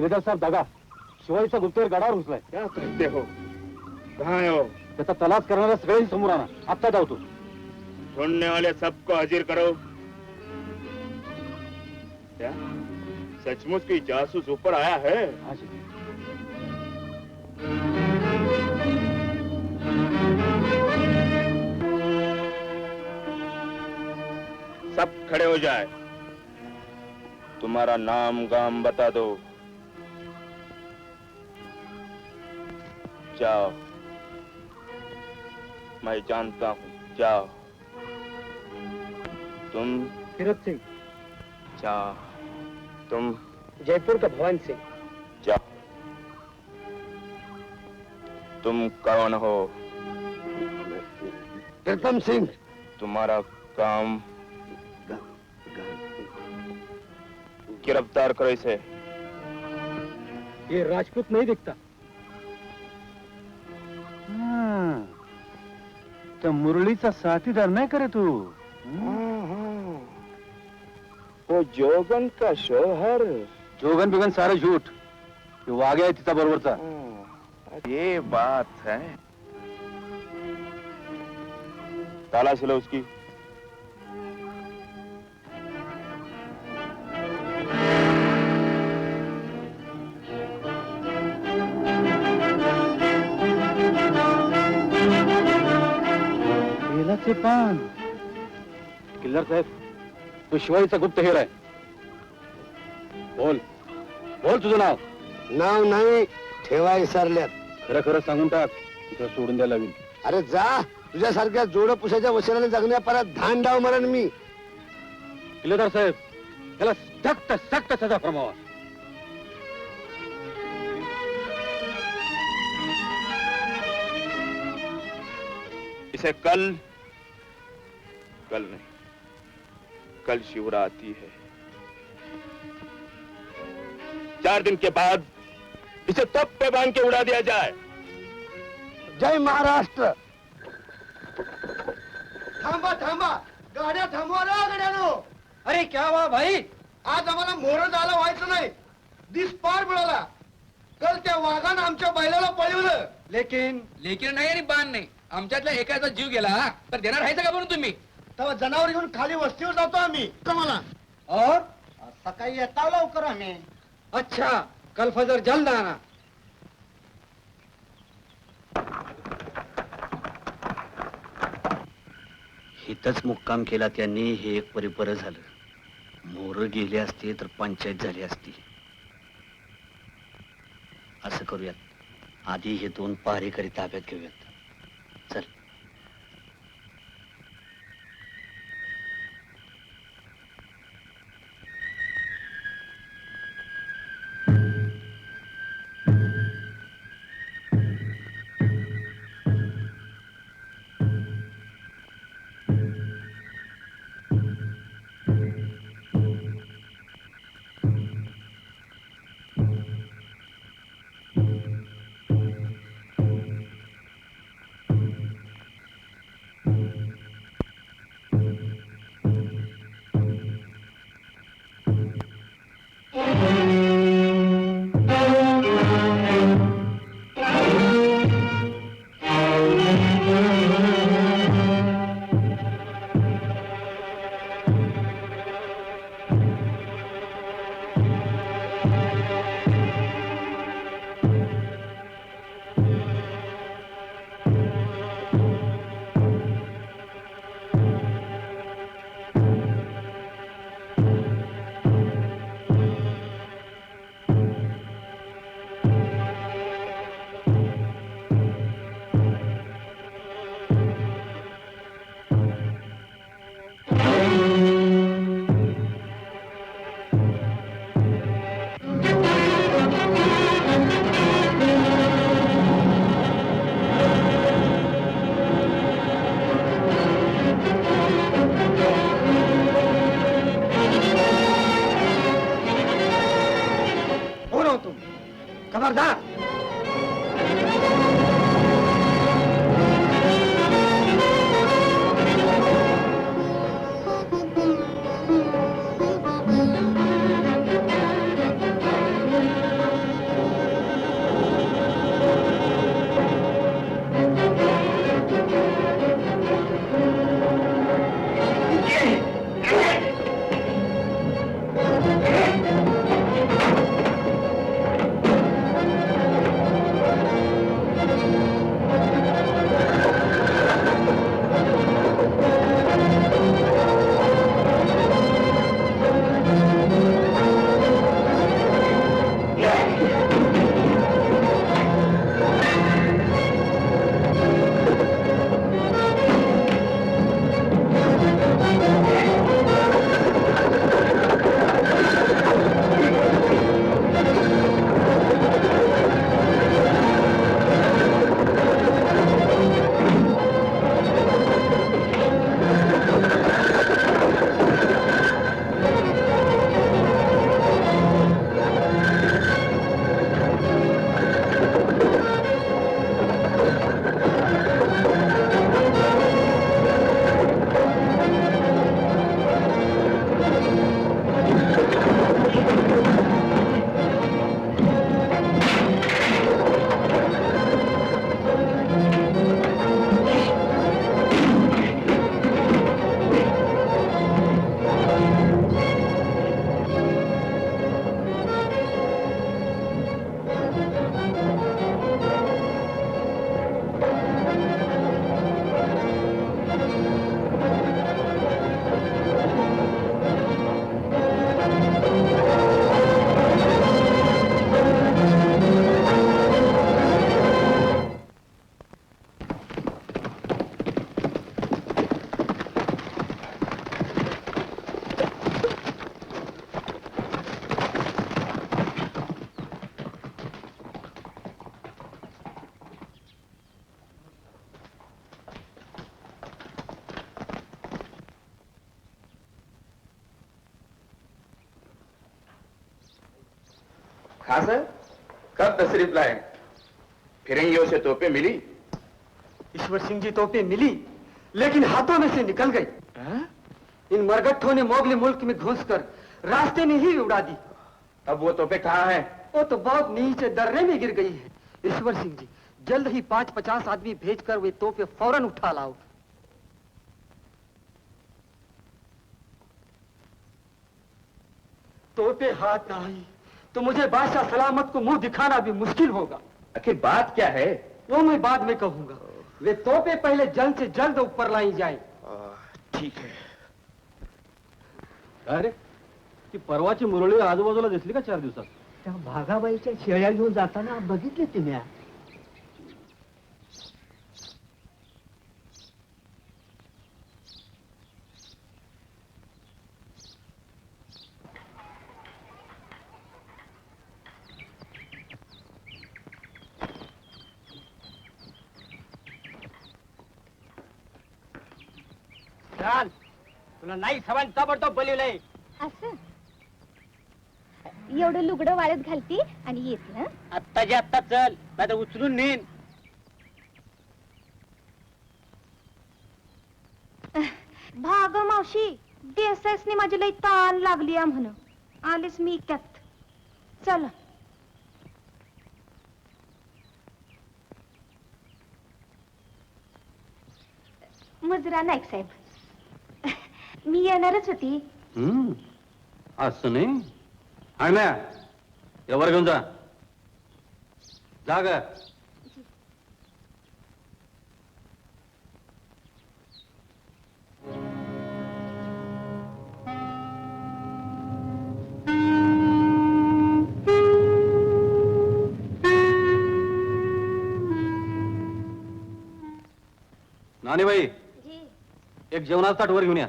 किलेदार साहेब दादा शिवाजीचा गुप्तहेर गडावर घुसलाय. क्या करते हो? कहाँ हो? त्याचा तलाश करणाऱ्या सगळ्यांनी समोर आणा. आत्ता धावतो. ढूंढने वाले सबको हाजिर करो. क्या सचमुच की जासूस ऊपर आया है? हाँ जी. सब खड़े हो जाए. तुम्हारा नाम गाम बता दो. जाओ. मैं जानता हूँ. जाओ. तुम किरत सिंह, जाओ. तुम जयपुर का भवन सिंह. जाओ. तुम कौन हो? प्रीतम सिंह. तुम्हारा काम गिरफ्तार करो इसे. ये राजपूत नहीं दिखता. त्या मुरळीचा साथीदार नाही करे तू? वो जोगन का शोहर. जोगन बिगन सारं झूठ. हे वाघ आहे तिचा बरोबरचा. ये बात है. तलाश लो उसकी. तेलाचे पान. किल्लार साहेब, तो शिवाजीचा गुप्तहेर आहे. बोल बोल तुझं नाव. नाव नाही ठेवा विसरल्यात. खरं खरं सांगून टाक. इथं सोडून द्यायला हवी. अरे जा. तुझ्यासारख्या जोड पुसाच्या वशिलाने जगण्या परत धान डाव मरण मी. किल्लेदार साहेब, त्याला सक्त सक्त सजा फरमावा. इसे कल नहीं, कल शिवरात्रि है. 4 दिन के बाद इसे तब पे बांध के उड़ा दिया जाए. जय महाराष्ट्र. थांबा थांबा. गाड्या थांबवा रे गाड्यानो. अरे क्या हुआ भाई? आज आम्हाला मोहर झालं व्हायचं नाही. दिस पार मिळाला. कल त्या वाघानं आमच्या बैलाला पळवलं. लेकिन लेकिन नाही आणि बाण नाही. आमच्यातल्या एकाचा जीव गेला तर देणार राहायचं का म्हणून तुम्ही? तेव्हा जनावर घेऊन खाली वस्तीवर जातो आम्ही. कमाला. और सकाळी येता लवकर आम्ही. अच्छा, कल फजर जल्द आना. इथंच मुक्काम केला त्यांनी. हे एक परी बरं झालं. मोर गेले असते तर पंचायत झाली असती. असं करूयात, आधी हे 2 पहारेकरी ताब्यात घेऊयात. चल. हाँ सर, कब तशरीफ लाए? फिरंगियों से तोपे मिली? ईश्वर सिंह जी तोपे मिली, लेकिन हाथों में से निकल गई। इन मरगट्ठों ने मोगली मुल्क में घुसकर रास्ते में ही उड़ा दी। अब वो तोपे कहाँ हैं? वो तो बहुत नीचे दर्रे में गिर गई है। ईश्वर सिंह जी, जल्द ही 5-50 आदमी भेजकर वे तोपे फौरन उठा लाओ। तोपे हाथ न आई तो मुझे बादशाह सलामत को मुंह दिखाना भी मुश्किल होगा। आखिर बात क्या है? वो मैं बाद में कहूंगा। वे तोपे पहले जल्द से जल्द ऊपर लाई जाए। ठीक है। अरे ती परवाची मुरळी आजूबाजूला दिसली का 4 दिवसात? त्या भागाबाईच्या शेळ्या घेऊन जाताना बघितले तुम्ही? तुला नाही सवान ताबडतोब बोलवलंय. असं एवढं लुगडं वाळत घालती आणि येत ना. आत्ताच्या आत्ता चल, नाहीतर उचलून नेन. भाग मावशी, देसाईसनी माझी लई ताण लागली आहे म्हण. आलेच मी त्यात. चला. मुजरा नाईक साहेब, मी येणारच होती. असं नाही. आम्या यावर घेऊन जा. जा ग. नानीबाई, एक जेवणाचा ताट वर घेऊन या.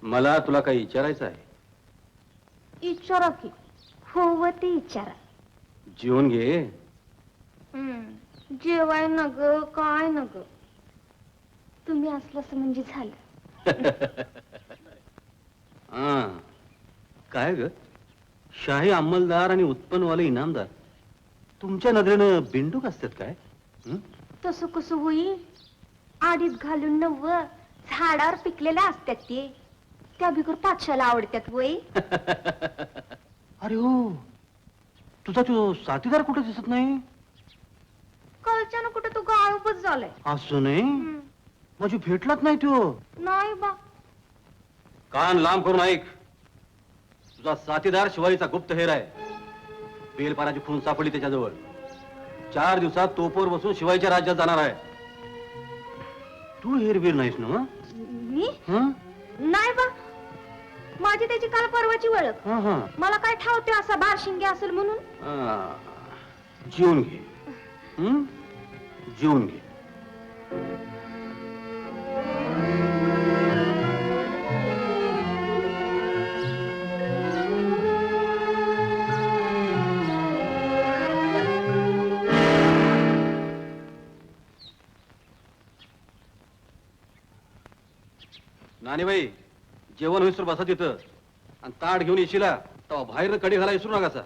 मला तुला काही विचारायचं आहे. विचारा की. हो व ते विचारा. जेवून घे. जेवाय न ग, काय न ग. तुम्ही असलंच म्हणजे झालं. काय ग, शाही अंमलदार आणि उत्पन्नवाले इनामदार तुमच्या नजरेनं बिंडूक असतात काय? तसं कसं होईल? आडीत घालून नव्व झाडावर पिकलेल्या असतात ते. त्या बिगर पाचशाला आवडतात वय. अरे हो, तुझा तो साथीदार कुठे दिसत नाही? कळच्यानं कुठं तो गाळूपच झालाय. असं नाही, माझी भेटलाच नाही तो. नाही बा. कान लांब करून ऐक. तुझा साथीदार शिवाजीचा गुप्तहेर आहे. बेलपानाची खून सापडली त्याच्याजवळ. 4 दिवसात तोपोर बसून शिवाजीच्या राज्यात जाणार आहे. तू हेरवीर नाहीस ना? मी नाही बा. माझी त्याची काल परवाची ओळख. मला काय ठावते असा बारशिंगे असेल म्हणून. जेवून घे. जेवून घे. नानीबाई, जेवण होईसर बसा तिथं आणि ताट घेऊन येशीला तेव्हा बाहेर कडी घाला विसरू नका.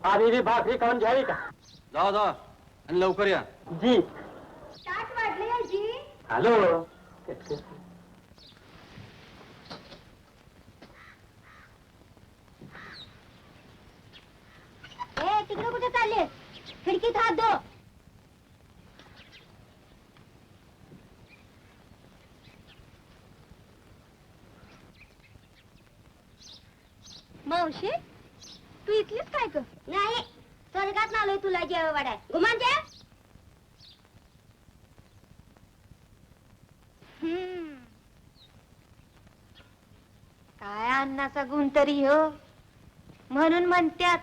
आधी भाकरी खाऊन घ्यावी का? जावा जावा आणि लवकर या. जी. ताट वाढले आजी. हॅलो. तिकडे कुठे चालले? खिडकीत हात धो. मावशी, तू इथलीच काय ग? नाही, स्वर्गात आलोय तुला जेव वाढाय. गुमान जेव. काय अन्नाचा गुण तरी हो. म्हणून म्हणत्यात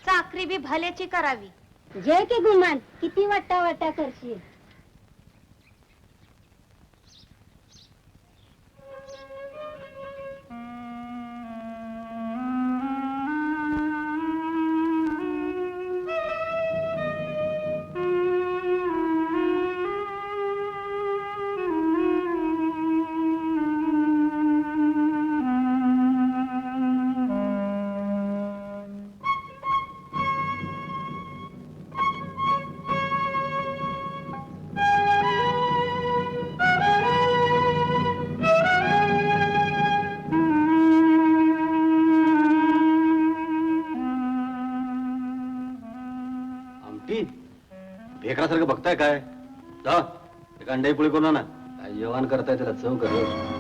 चाकरी बी भल्याची करावी. जे की गुमान, किती वाटा वाटा करशील. गोष्टी भेकरासारखं बघताय काय? जा एक अंड्याची पोळी करून ना. काय जेवण करताय त्याला चव कर.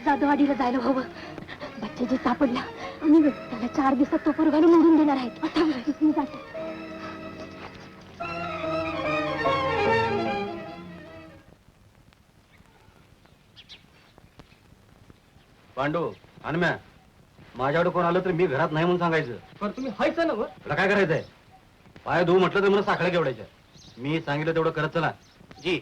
जाधववाडीला जायला हवं. बच्चाजी सापडला आणि त्याला 4 दिवसात तो पोरगाला मोडून देणार आहेत. आता मी जाते. पांडू हनुम्या, माझ्याकडे कोण आलं तर मी घरात नाही म्हणून सांगायचं. पण तुम्ही हायचं ना? तुला काय करायचंय? पाय धुवू म्हटलं तर मला साखळ्या केवढायच्या. मी सांगितलं तेवढं करत चला. जी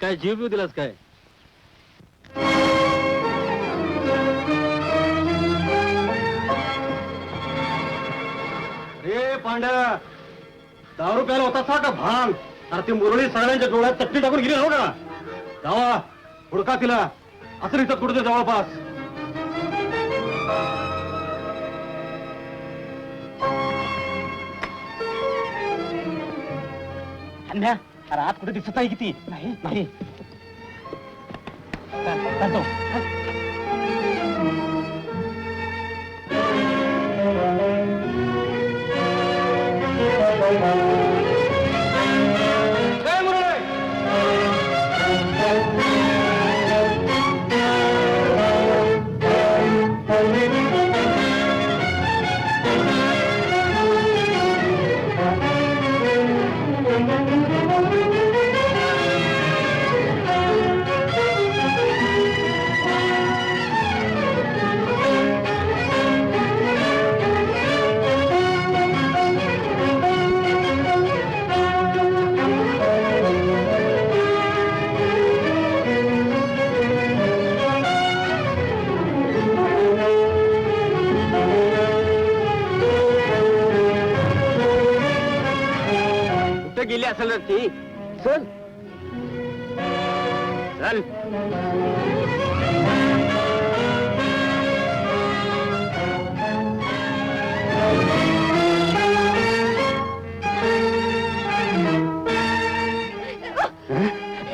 काय जीव बिव दिलास काय? अरे पांड्या, दारू प्यायला होता का भांग? अरे ती मुरळी सगळ्यांच्या डोळ्यात चटणी टाकून गेली हो का? जावा हुडका तिला. असं इथं कुठे जवळपास. अरे आत कुठे दिसत आहे किती? नाही नाही. गेली असेल ती. चल चल.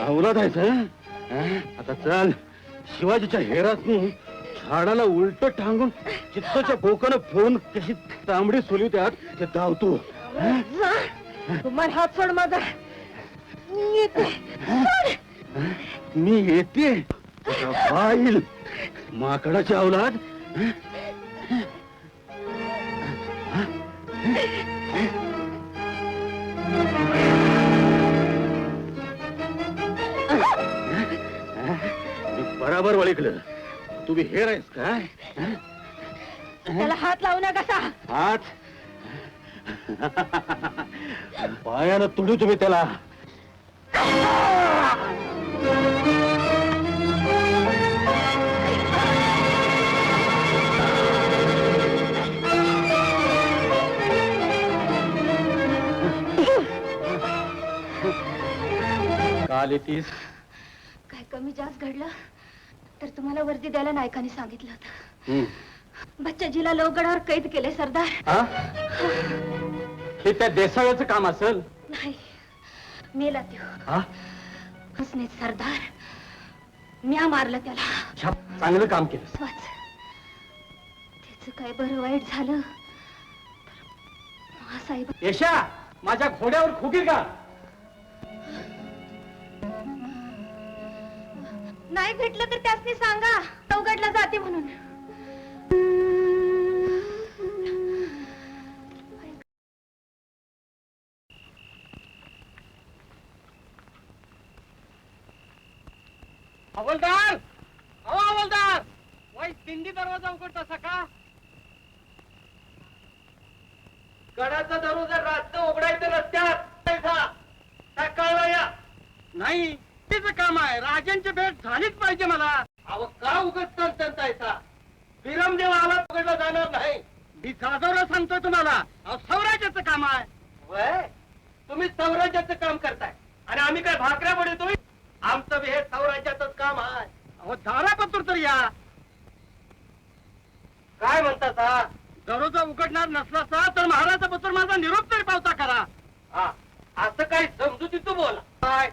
आवला जायचं. आता चल. शिवाजीच्या हेरातनी झाडाला उलट टांगून चित्ताच्या बोकानं फोन कशी तांबडी सोली त्यात ते धावतो. तुम्हाला हात सोड माझा. मी येते पाहिल माकडाची अवलाद. बराबर वळीकलं. तुम्ही हेर आहेस काय? त्याला हात लावू नका कसा. हात पायानं तुडू तुम्ही त्याला. काल येतीस? काय कमी जास्त घडलं तर तुम्हाला वर्दी द्यायला नायकाने सांगितलं होतं. बच्चाजीला लोहगडावर कैद केले सरदार. हे त्या देसाव्याचं काम असेल. नाही, मेला त्यो. हसने सरदार, म्या मारलं त्याला. चांगलं काम केलं. त्याच काय बरं वाईट झालं साहेब. यशा, माझ्या घोड्यावर खुगीर का? नाही भेटलं तर त्यासनी सांगा लोहगडला जाते म्हणून. हवलदार, अहो हवलदार, वाईट दिंडी दरवाजा उघडता का? गडाचा दरवाजा रात्र उघडायचं रस्त्यात सकाळला या. नाही तिचं काम आहे, राजांची भेट झालीच पाहिजे मला. अहो का उगत तंतायचा? विरमदेव आला उघडला जाणार नाही. मी जाधवला सांगतोय तुम्हाला, अहो स्वराज्याचं काम आहे. वय तुम्ही स्वराज्याचं काम करताय आणि आम्ही काय भाकऱ्या बनवतोय? आमचं बी हे स्वराज्याचंच काम आहे. अहो दारापत्र तर या. काय म्हणता सा? दररोजा उघडणार नसला सा तर महाराजा पत्र माझा निरोप तरी पावता करा. हा असं काही समजुती तू बोला. काय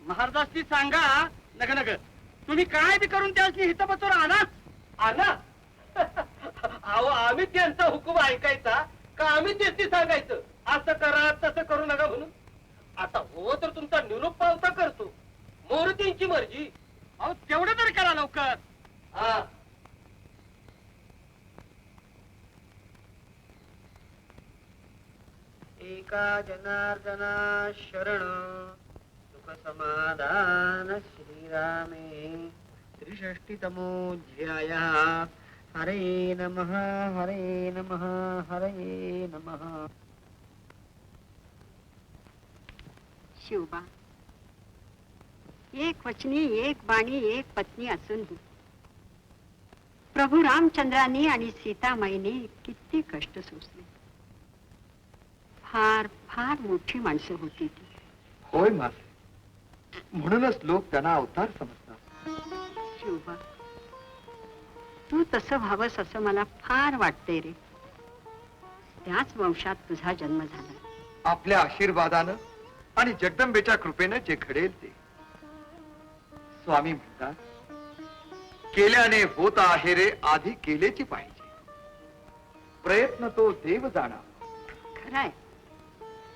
महाराजांनी सांगा. नका नका तुम्ही काय बी करून त्याची हितपत्र आणा. आणा अहो आम्ही त्यांचा हुकूम ऐकायचा का आम्ही त्यांनी सांगायचं असं करा तसं करू नका म्हणून? आता हो तर तुमचा निरोप पावता करतो. मोरतींची मर्जी. अहो तेवढं तरी करा लवकर. हा एका जनार्दना शरण सुख समाधान श्रीरामे 63तमोऽध्याय. हरे नमः हरे नमः हरे नमः. शिवबा, एक वचनी एक बाणी एक पत्नी असूनही प्रभू रामचंद्रांनी आणि सीतामाईने किती कष्ट सोसले. फार फार मोठी माणसं होती ती. होय मासे, म्हणूनच लोक त्यांना अवतार समजतात. शिवबा, तू तसं व्हावंस असं मला फार वाटतंय रे. त्याच वंशात तुझा जन्म झाला. आपल्या आशीर्वादानं आणि जगदंबेच्या कृपेनं जे घडेल ते. स्वामी म्हणतात, केल्याने होत आहे रे आधी केलेची पाहिजे. प्रयत्न तो देव जाणा. खरंय.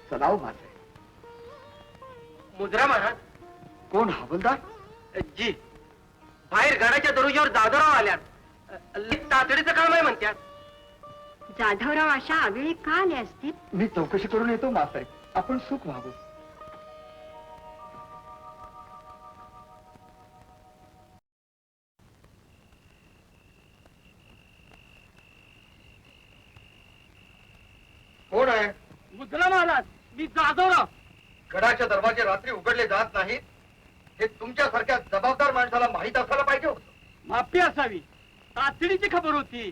चलाव माझे. मुद्रा महाराज. कोण हवलदार? जी बाहेर घराच्या दरवाजावर जाधवराव आल्यात. तातडीचं काम आहे म्हणतात. जाधवराव अशा आवेळी का आले असतील? मी चौकशी करून येतो मासाहेब. आपण सुख व्हावं. कोण आहे? मुद्रा महाराज, मी जाधवराव. गडाचे दरवाजे रात्री उघडले जात नाहीत हे तुमच्यासारख्या जबाबदार माणसाला माहित असायला पाहिजे होतं. माफी असावी, तातडीची खबर होती.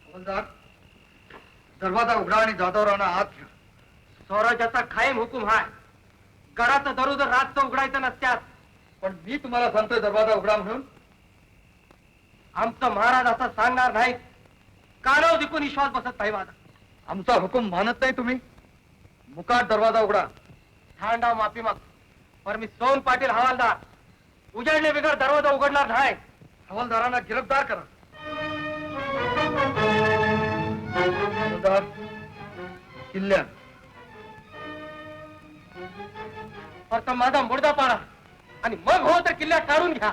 हवलदार, दरवाजा उघडा आणि जाधवरावांना आत घ्या. स्वराज्याचा कायम हुकूम आहे. गडाचा दरवाजा रातचं उघडायचं नसत्यात. पण मी तुम्हाला सांगतोय दरवाजा उघडा म्हणून. आमचं महाराज असं सांगणार नाही. कानाव दिकून विश्वास बसत नाही माझा. आमचा हुकूम मानत नाही तुम्ही. मुकाट दरवाजा उघडा. थांडाव माफी माग. पर मी सोन पाटील हवालदार उजाडले बिगर दरवाजा उघडणार नाही. हवालदारांना गिरफ्तार करा. हवालदार, किल्ल्यात. फक्त माझा मुर्दा पाडा आणि मग हो तर किल्ल्यात काढून घ्या.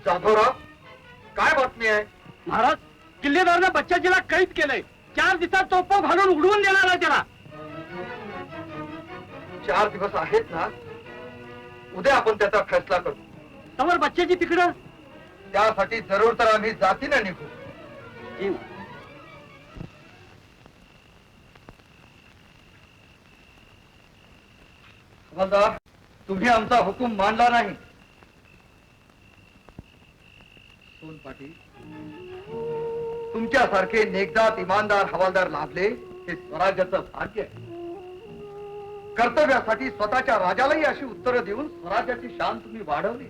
जाधवराव, काय बातमी आहे? महाराज, किल्लेदारानं बच्चाजीला कैद केलंय. 4 दिवसात तोफा घालून उडवून देणार आहे त्याला. 4 दिवस आहेत ना, उद्या आपण त्याचा फैसला करू. तवर बच्चाजी तिकडं. त्यासाठी जरूर तर आम्ही जातीने निघू. हवालदार, तुम्ही आमचा हुकूम मानला नाही. सोन पाटील, तुमच्यासारखे नेकदात इमानदार हवालदार लाभले हे स्वराज्याचं भाग्य आहे. कर्तव्यासाठी स्वतःच्या राजालाही अशी उत्तरं देऊन स्वराज्याची शान तुम्ही वाढवली.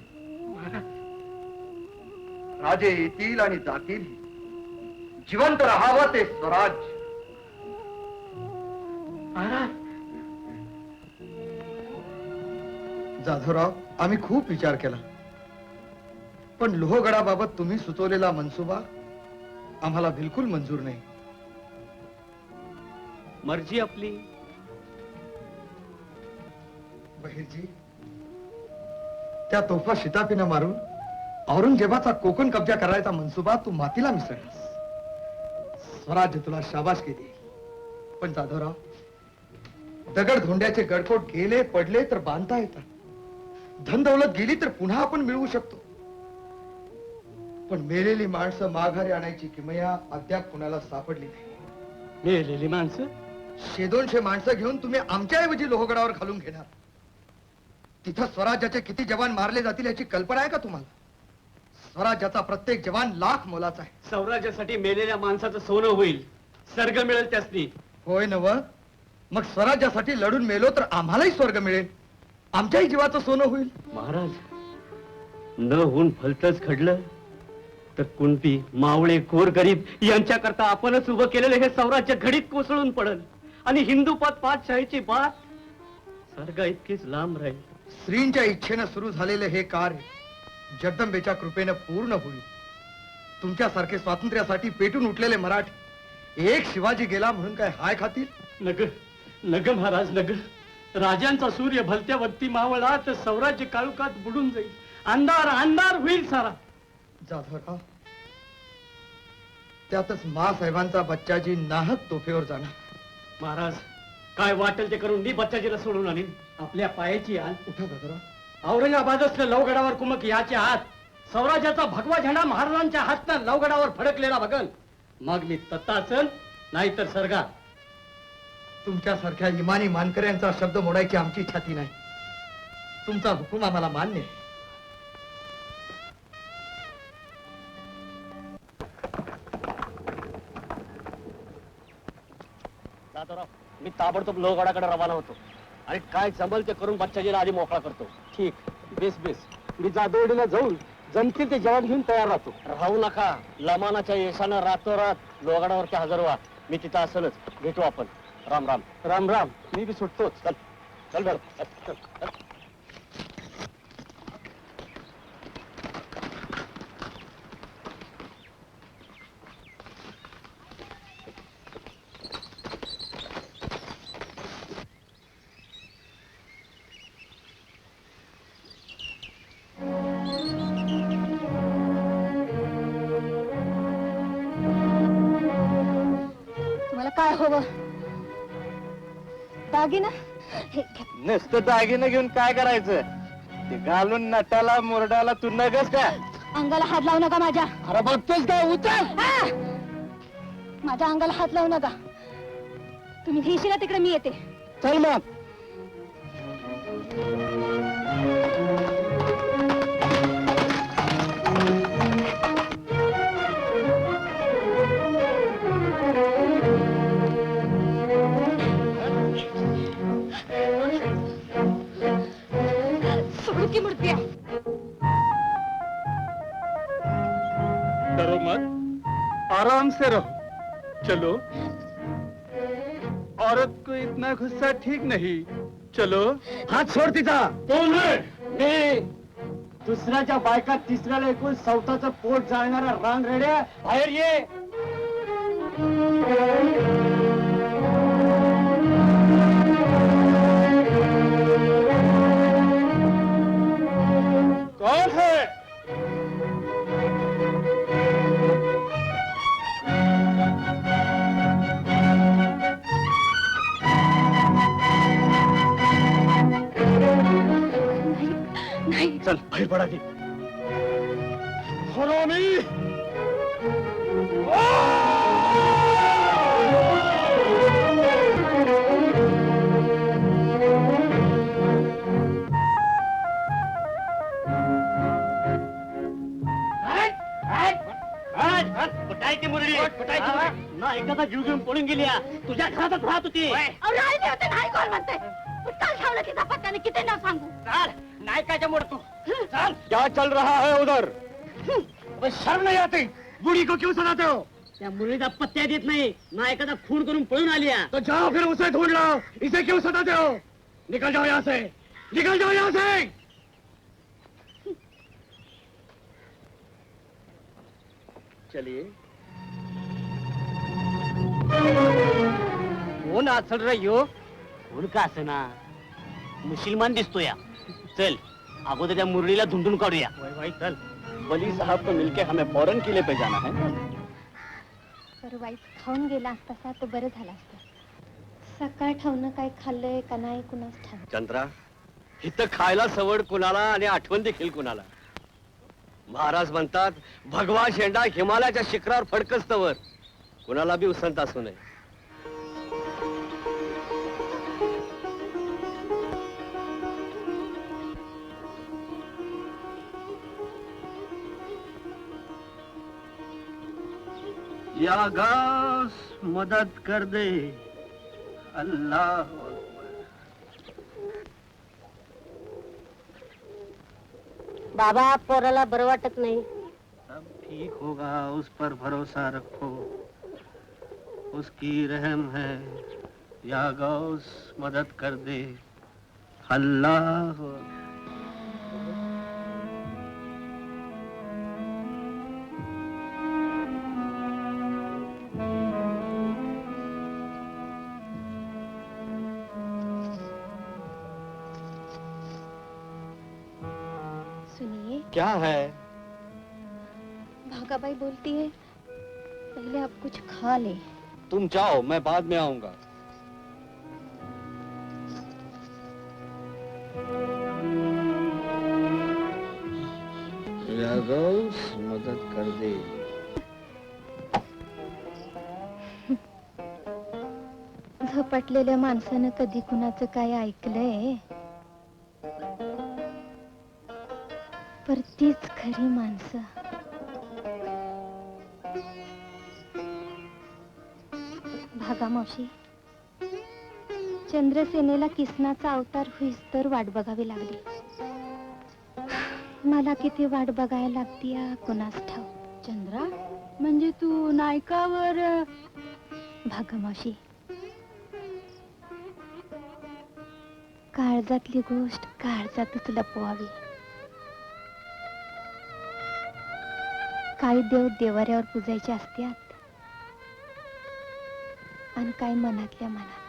राजे येतील आणि जातील, जिवंत राहावं ते स्वराज्य. जाधवराव, आम्ही खूप विचार केला, पण लोहगडाबाबत तुम्ही सुचवलेला मनसुबा आम्हाला बिलकुल मंजूर नाही. मर्जी आपली. बहिरजी, त्या तोफा शिताफीनं मारून औरंगजेबाचा कोकण कब्जा करायचा मनसुबा तू मातीला मिसळलास. स्वराज्य तुला शाबासकी देईल. पण जाधवराव, दगड धोंड्याचे गडकोट गेले पडले तर बांधता येतात, धन दौलत गेली तर पुन्हा आपण मिळवू शकतो. पण मेलेली माणसं माघारी आणायची किमया अद्याप कुणाला सापडली नाही. मेलेली माणसं? 100-200 माणसं घेऊन तुम्ही आमच्याऐवजी लोहगडावर घालून घेणार. तिथं स्वराज्याचे किती जवान मारले जातील याची कल्पना आहे का तुम्हाला? स्वराज्याचा प्रत्येक जवान लाख मोलाचा आहे. स्वराज्यासाठी मेलेल्या माणसाचं सोनं होईल, स्वर्ग मिळेल त्यासनी. होय नव, मग स्वराज्यासाठी लढून मेलो तर आम्हालाही स्वर्ग मिळेल, आमच्याही जीवाचं सोनं होईल. महाराज, न होऊन भलतच घडलं तर कुणबी, मावळे, गोरगरीब यांच्याकरता आपणच उभं केलेलं हे स्वराज्य घडीत कोसळून पडल आणि हिंदूपद पातशाहीची बात स्वर्गा इतकीच लांब राहील. श्रींच्या इच्छेनं सुरू झालेलं हे कार्य जगदंबेच्या कृपेनं पूर्ण होईल. तुमच्यासारखे स्वातंत्र्यासाठी पेटून उठलेले मराठी एक शिवाजी गेला म्हणून काय हाय खातील? नग नग महाराज नग. राजांचा सूर्य भलत्या वक्ती मावळा तर स्वराज्य काळुकात बुडून जाईल, अंधार अंधार होईल सारा. जाधवराव, त्यातच मासाहेबांचा बच्चाजी नाहक तोफेवर जाणार. महाराज, काय वाटेल ते करून मी बच्चाजीला सोडून आणीन. आपल्या पायाची आण. उठा जाधवराव. औरंगाबाद असलं लवगडावर कुमक याच्या हात, स्वराज्याचा भगवा झेंडा महाराजांच्या हातनं लवगडावर फडकलेला बघल, मग मी तत्ता असल नाहीतर सरगा. तुमच्यासारख्या इमानी मानकऱ्यांचा शब्द मोडायची आमची छाती नाही. तुमचा हुकूम आम्हाला मान्य आहे. मी ताबडतोब लोहगडाकडे रवाना होतो आणि काय जमल ते करून बच्चाजीला आधी मोकळा करतो. ठीक, बेस बेस. मी जादवडीला जाऊन जमतील ते जवान घेऊन तयार राहतो. राहू नका, लमानाच्या यशानं रातोरात लोहगडावरती हजर व्हा. मी तिथं असलच. भेटू आपण. राम राम. राम राम. मी बी सुटतोच. चल चल बरं. चल चल. काय हवं? दागिना? हे घे. नुसतं दागिनं घेऊन काय करायचं? ते घालून नटाला मुरडाला तू नगस का? अंगाला हात लावू नका माझ्या. अरे बघतोस का? उतर. माझ्या अंगाला हात लावू नका. तुम्ही घेशील तिकडे, मी येते. चल मग. की मूर्ती आहे. डरो मत, आराम से रहो. चलो. औरत को इतना गुस्सा ठीक नहीं. चलो. हात सोड तिचा. कोण रे? मी. दुसऱ्याच्या बायका तिसऱ्याला ऐकून चौथाचं पोट जाळणारा रानरेड्या, बाहेर ये. कौन है? नाही. चल बाहेर पडा की. हरामी. कुठायची मुरली, ना एखादा जीव घेऊन पळून गेली. तुझ्या घरातच राहत होती. राहिले होते नाही कोण म्हणते. काल ठेवलं तिचा पत्त्याने किती ना सांगू. नाही काय मोडतो. चल. क्या चल रहा है उधर? शर्म नहीं आती? बुढ़ी को क्यों सताते हो? त्या मुरलीचा पत्त्या देत नाही, ना एखादा खून करून पळून आली. तो जाओ फिर उसे ढूंढ लाओ. इसे क्यों सताते हो? निकल जाओ यहाँ से. निकल जाओ यहाँ से. चलिए. कोण असल रे यो? कोण का असना, मुसलमान दिसतो या. चल अगोदर त्या मुरलीला ढूंढून काढूया. भाई चल. वली साहब को मिलके हमें फौरन किले पे जाना है. वाईट खाऊन गेला असता तर बरं झालं असतं. सकाळ ठाऊन काय खाल्लंय का नाही कुणाच ठाव. चंद्रा, इथं खायला सवड कुणाला आणि आठवण देखील कुणाला. महाराज म्हणतात भगवा शेंडा हिमालयाच्या शिखरावर फडकस्तवर कुणाला बी उसंत असू नये. या गास मदत कर दे अल्लाह. बाबा पोराला बरं वाटत नाही. सब ठीक होगा, उस पर भरोसा रखो, उसकी रहम है. या गौस मदद कर दे अल्लाह. सुनिए, क्या है? भागाबाई बोलती है पहले आप कुछ खा ले. तुम जाओ, मैं बाद में आऊंगा. या गौस मदद कर दे. झपाटलेल्या माणसानं कधी कुणाचं काय ऐकलंय? पर तीच खरी माणसं. भागा मावशी, चंद्रसेनेला किसनाचा अवतार होईस तर वाट बघावी लागली. मला किती वाट बघायला लागती कुणास ठाव. चंद्रा म्हणजे तू नायकावर. भागा मावशी, काळजातली गोष्ट काळजातच लपवावी. काही देव देवाऱ्यावर पूजायचे असतात आणि काही मनातल्या मनात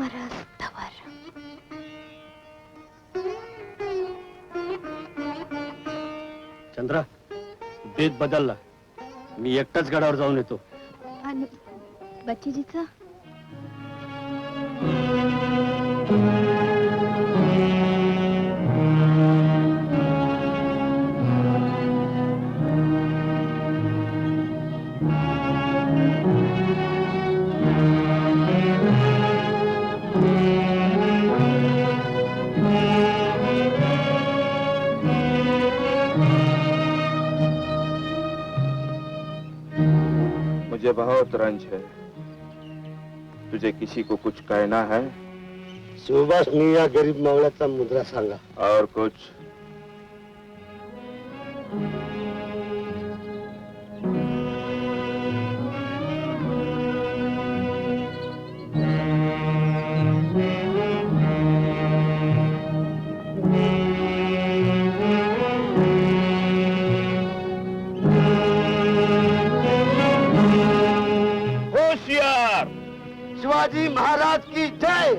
मरस्तवर. चंद्रा, बेत बदलला. मी एकटाच गडावर जाऊन येतो. आणि बच्चीजीचा मुझे बहुत रंज है. तुझे किसी को कुछ कहना है? सुभाष मी या गरीब मावळ्याचा मुद्रा सांगा. और कुछ? होशियार. शिवाजी महाराज की जय.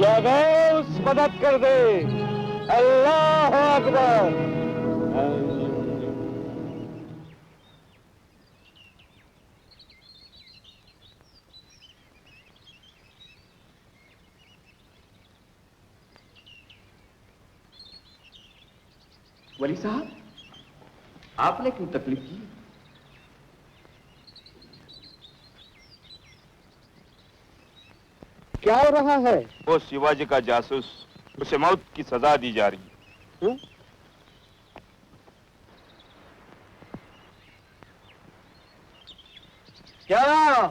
या गौस मदद कर दे. अल्लाह अकबर. वली साहब, आपने क्यों तकलीफ की? क्या हो रहा है? वो शिवाजी का जासूस, उसे मौत की सजा दी जा रही है. क्या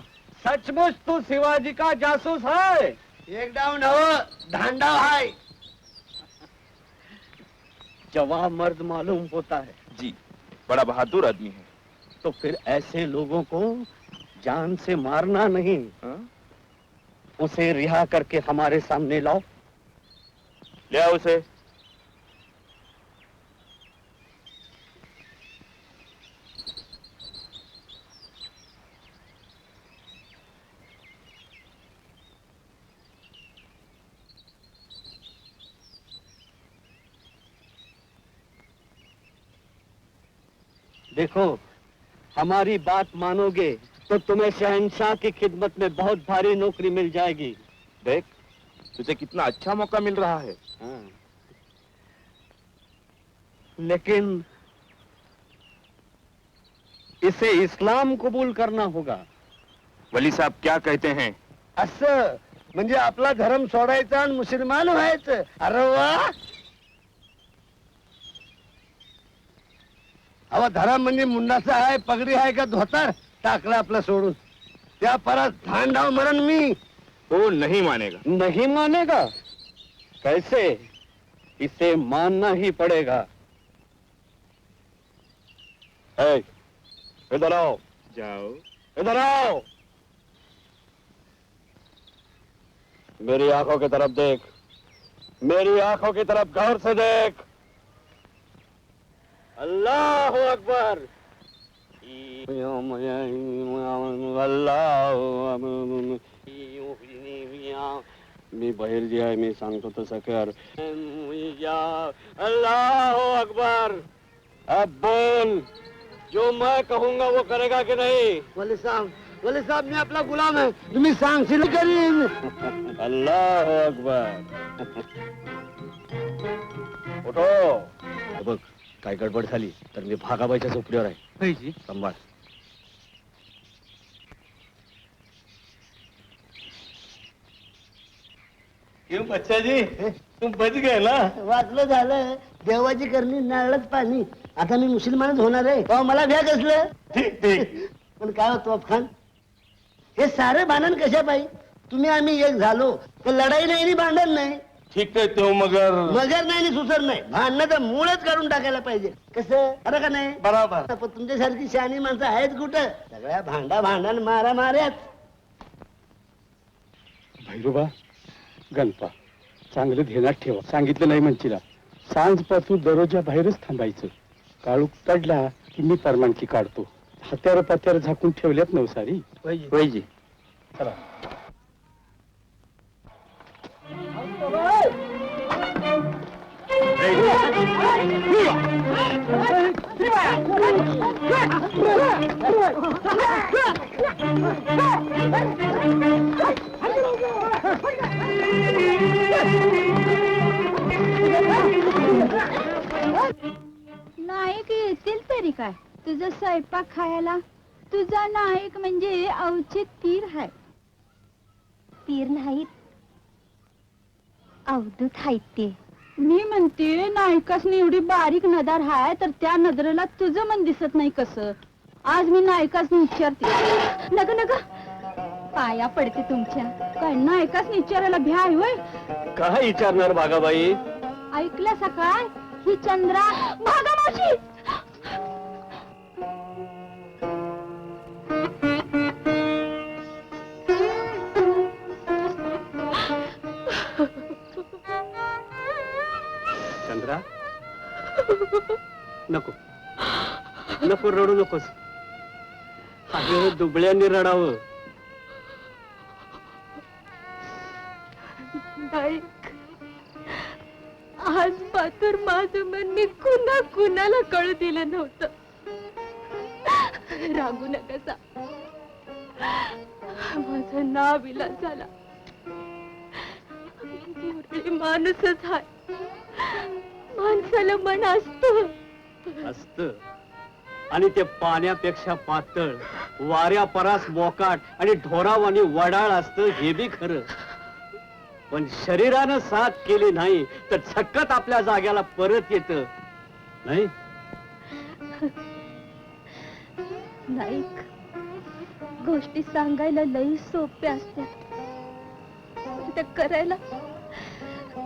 सचमुच तू शिवाजी का जासूस है? एकदम धांडा है. जवाब मर्द मालूम होता है. जी, बड़ा बहादुर आदमी है. तो फिर ऐसे लोगों को जान से मारना नहीं, उसे रिहा करके हमारे सामने लाओ. ले आओ उसे. देखो, हमारी बात मानोगे तो तुम्हें शहंशाह की खिदमत में बहुत भारी नौकरी मिल जाएगी। देख तुझे कितना अच्छा मौका मिल रहा है। लेकिन इसे इस्लाम कबूल करना होगा। वली साहब क्या कहते हैं? असं म्हणजे आपला धर्म सोडायचा आणि मुसलमान व्हायचं? अरे वा! अहो धर्म म्हणजे मुंडाचा आहे, पगडी आहे का धोतर? टाकला आपला सोडून त्या परत धांडाव मरण मी. वो नहीं मानेगा। नहीं मानेगा? कैसे? इसे मानना ही पड़ेगा। इधर आओ, जाओ। इधर आओ। मेरी आंखों की तरफ देख, मेरी आंखों की तरफ गौर से देख। अल्लाह अकबर। मी बाहेर जे आहे मी सांगतो तसं कर. अल्लाह अकबर. अब बोल, जो मैं कहूंगा वो करेगा कि नहीं? वली साहब मी आपला गुलाम आहे, तुम्ही सांगशील करीन. अल्लाह अकबर. उठो. बघ काय गडबड झाली तर मी भागाबाईच्या झोपडीवर आहे. सांभाळ. क्यों बच्चा जी, तुम बच गए ना? वाचलं झालं. देवाची करणी नारळच पाणी. आता मी मुसलमानच होणार आहे. अहो, मला भ्या कसलं. ठीक ठीक. पण काय हो तोफखान, हे सारे भांडण कशा पाहिजे? तुम्ही आम्ही एक झालो तर लढाई नाही आणि भांडण नाही. ठीक आहे तो मगर. मगर नाही आणि सुसर नाही, भांडणाचं मूळच काढून टाकायला पाहिजे. कसं अरे का नाही? बराबर. पण तुमच्यासारखी शहाणी माणसं आहेत कुठं? सगळ्या भांडण मारा माऱ्यात. भैरोबा, गणपा, चांगलं ध्यानात ठेवा. सांगितलं नाही म्हणशीला. सांजपासून दररोजा बाहेरच थांबायचं. काळूक चढला की मी परवानगी काढतो. हत्यार पत्यार झाकून ठेवल्यात नवसारी. वैजी. चला. नायक येतील तरी काय तुझा स्वयंपाक खायला? तुझा नायक म्हणजे अवचित पीर आहे. पीर नाहीत, अवधूत आहेत ते. मी म्हणते नायकासनी एवढी बारीक नजर हाय तर त्या नजरेला तुझं मन दिसत नाही कसं? आज मी नायकासनी विचारते. नग नग पाया पडते तुमच्या. काय नायकासनी विचारायला भ्या आहे होय? काय विचारणार भागाबाई? ऐकलं सकाळ ही चंद्रा भागामावशी. चंद्रा, नको नको रडू नकोस. अगं दुबळ्यांनी रडावं. नाईक, आज मात्र माझं मन मी कुणाला कळू दिलं नव्हतं. रागू नका. माझं नाव इलाज झाला. माणूसच आहे. माणसाला मन असत आणि ते पाण्यापेक्षा पातळ, वाऱ्या परास मोकाट आणि ढोरावानी वडाळ असतं हे बी खरं. पण शरीरानं साथ केली नाही तर झक्कत आपल्या जाग्याला परत येत नाही. नाईक, गोष्टी सांगायला लई सोप्या असतात, त्या करायला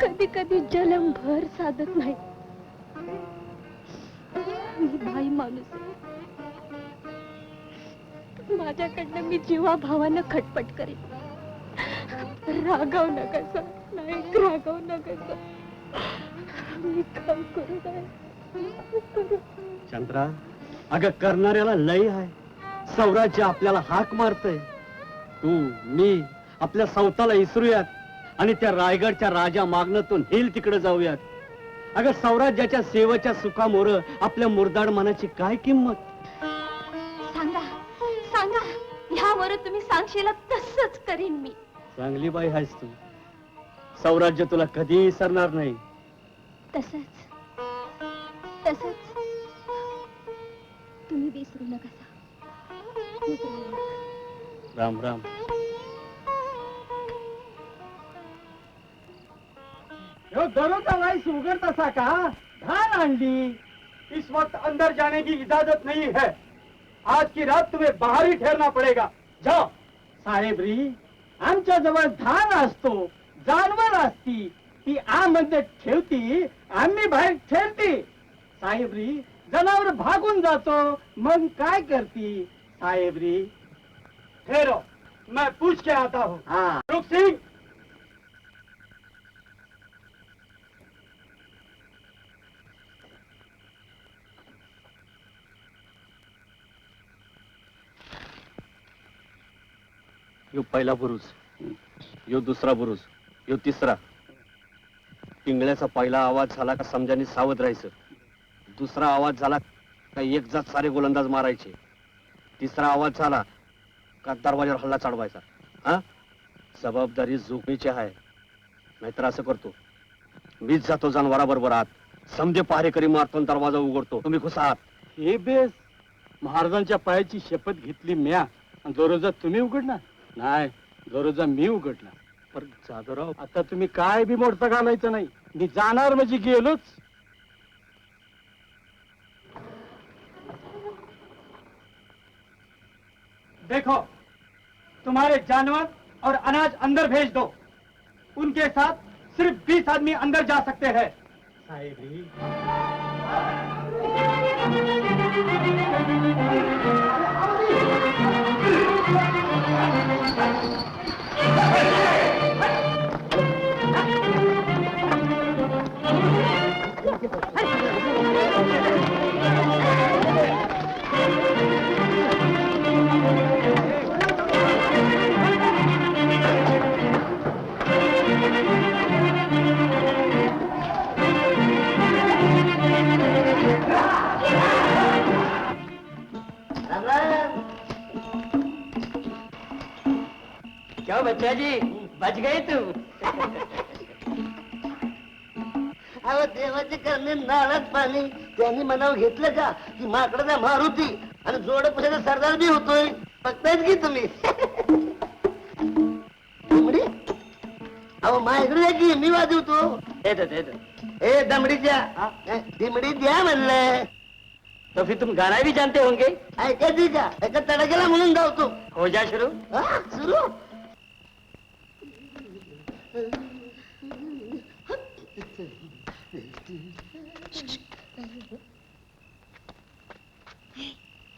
कधी कधी जलमभर साधत नाही. मी बाई माणूस आहे. माझ्याकडनं मी जीवाभावानं खटपट करेन. रागव नका सर. नाईक, रागव नका सर. मी काम करू नाही. चंद्रा, अगं करणाऱ्याला लय आहे. सौराज्य आपल्याला हाक मारतय. तू मी आपल्या सौताला इसरूयात आणि त्या रायगडच्या राजा मागणातून हिल तिकडे जाऊयात. अगं सौराज्याच्या सेवेच्या सुखामोर आपल्या मुरदाड मनाची काय किंमत? सांगा सांगा, बरं तुम्ही सांगशील तसंच करीन मी. चांगली बाई आहेस तू. सौराज्य तुला कधी विसरणार नाही. तसंच तसंच तुम्ही विसरू नका. राम राम. दरोगा लाइस उगड़ता सा का धान आंडी. इस वक्त अंदर जाने की इजाजत नहीं है. आज की रात तुम्हें बाहर ही ठहरना पड़ेगा. जाओ. साहेबरी, आमच्या जवळ धान असतो, जानवर असती, ती आमध्ये ठेवती, आम्ही बाहेर ठेवती. साहेबरी, जनावर भागून जातो, मग काय करती? साहेबरी, ठहरो, मैं पूछ के आता हूँ. हाँ. रुक सिंह. यो पहिला बुरुज, यो दुसरा बुरुज, यो तिसरा. पिंगळ्याचा पहिला आवाज झाला का समजानी सावध राहायचं. दुसरा आवाज झाला का एक जात सारे गोलंदाज मारायचे. तिसरा आवाज झाला का दरवाजावर हल्ला चढवायचा. हा, जबाबदारी झोपणीची आहे. नाहीतर असं करतो, मीच जातो जनावराबरोबर आत, समजे पहारेकरी मारतो आणि दरवाजा उघडतो, तुम्ही खुश आहात. हे बेस, महाराजांच्या पायाची शपथ घेतली म्या, आणि दररोजा तुम्ही उघडणार नाही, दररोजा मी उघडणार. पण जाधवराव, आता तुम्ही काय बी मोडतं घालायचं नाही. मी जाणार म्हणजे गेलोच. देखो, तुम्हारे जानवर और अनाज अंदर भेज दो. उनके साथ सिर्फ 20 आदमी अंदर जा सकते हैं. साहेबरी, क्या बच्चा जी, बच गए तुम. अहो देवाचे करणे नाळात पाणी. त्यांनी मनावर घेतलं का की माकडाचा मारुती आणि जोडपशाचा सरदार बी होतोय. बघतायत की तुम्ही. दमडी, अहो माझ्याकडे या की मी वाजवतो. ए दमडीच्या दिमडी द्या म्हणलंय. तो फिर तुम गाना भी जानते होंगे. ऐकायची का? एका तडाख्याला म्हणून धावतो. हो जा शुरू. सुरू.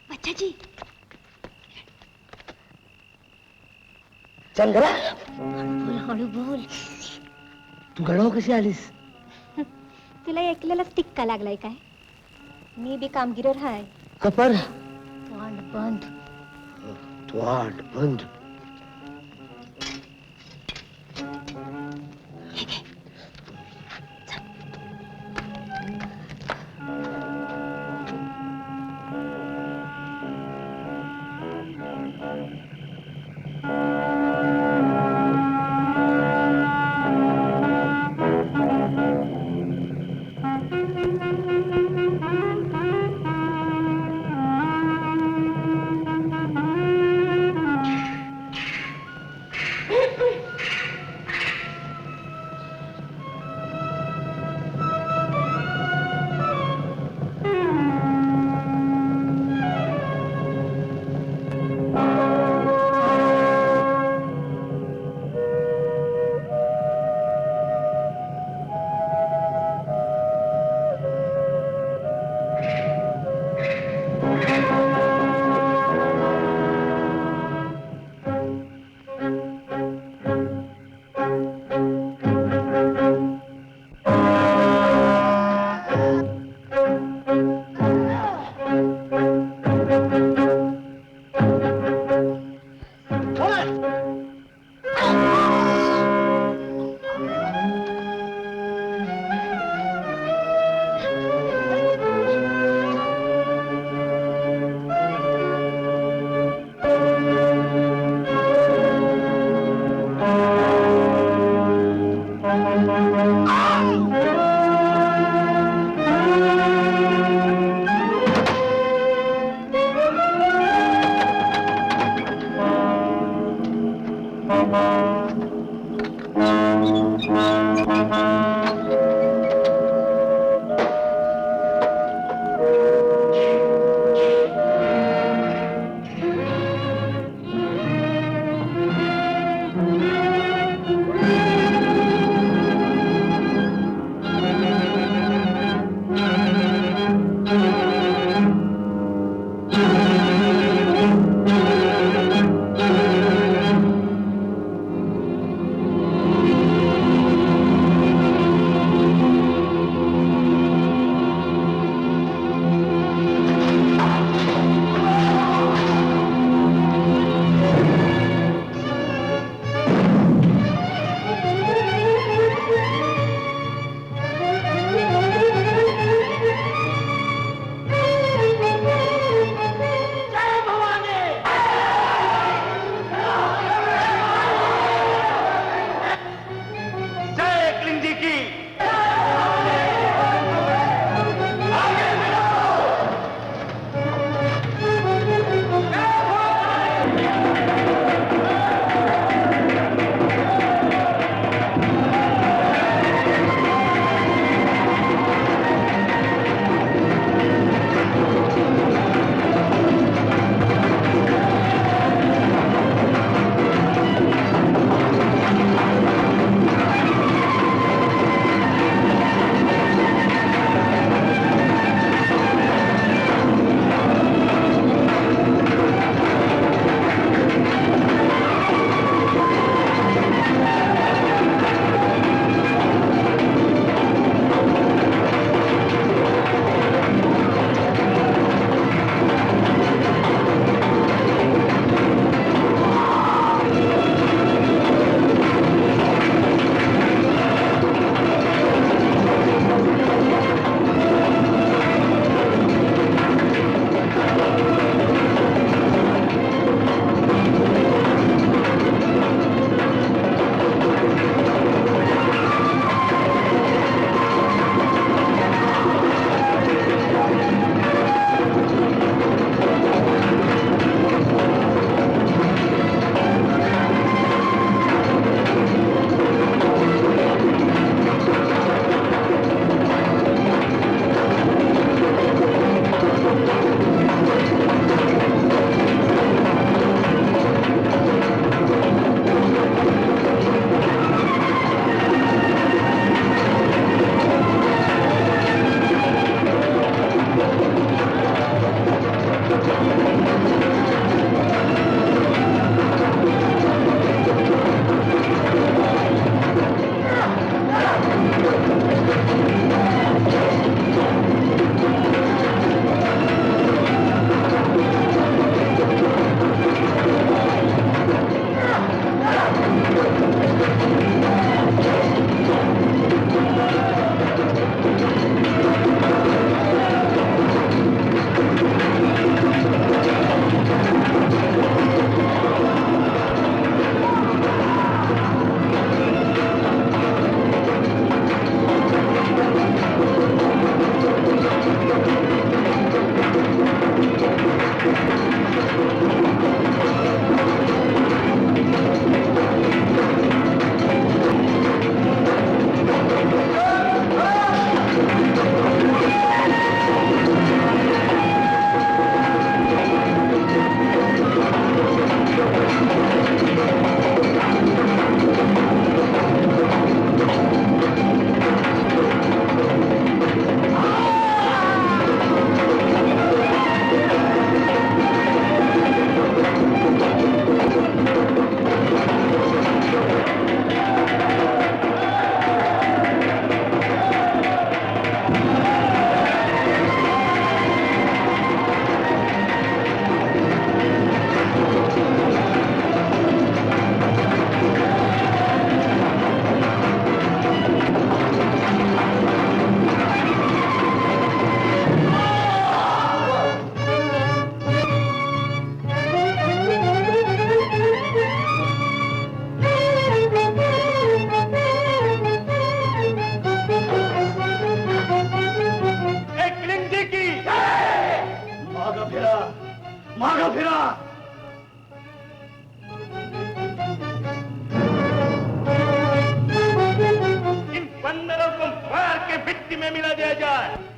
बच्चाजी, चंद्रा, हळू बोल. तू गडाव कशी आलीस? तुला एकल्यालाच टिक्का लागलाय काय? मी बी कामगिरीवर हाय. कपर तोंड बंद. तोंड बंद.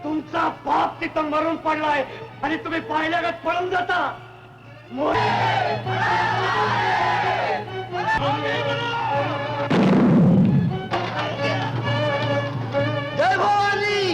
तुमचा बाप तिथं मरून पडलाय आणि तुम्ही पाहिल्यागत पळून जाता. जय भवानी.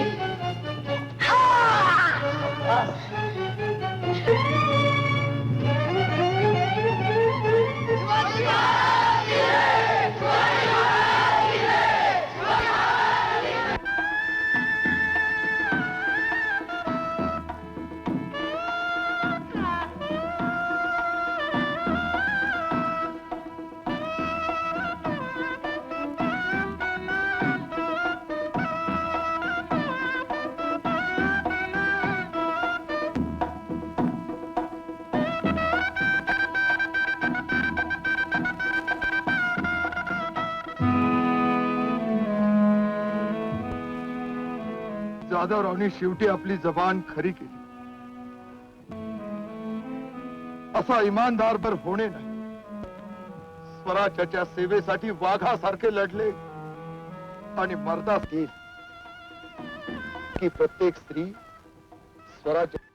जाधवरावनी शेवटी आपली जबान खरी केली. असा इमानदार बर होणे नाही. स्वराज्याच्या सेवेसाठी वाघासारखे लढले आणि मर्दा की प्रत्येक स्त्री स्वराज्य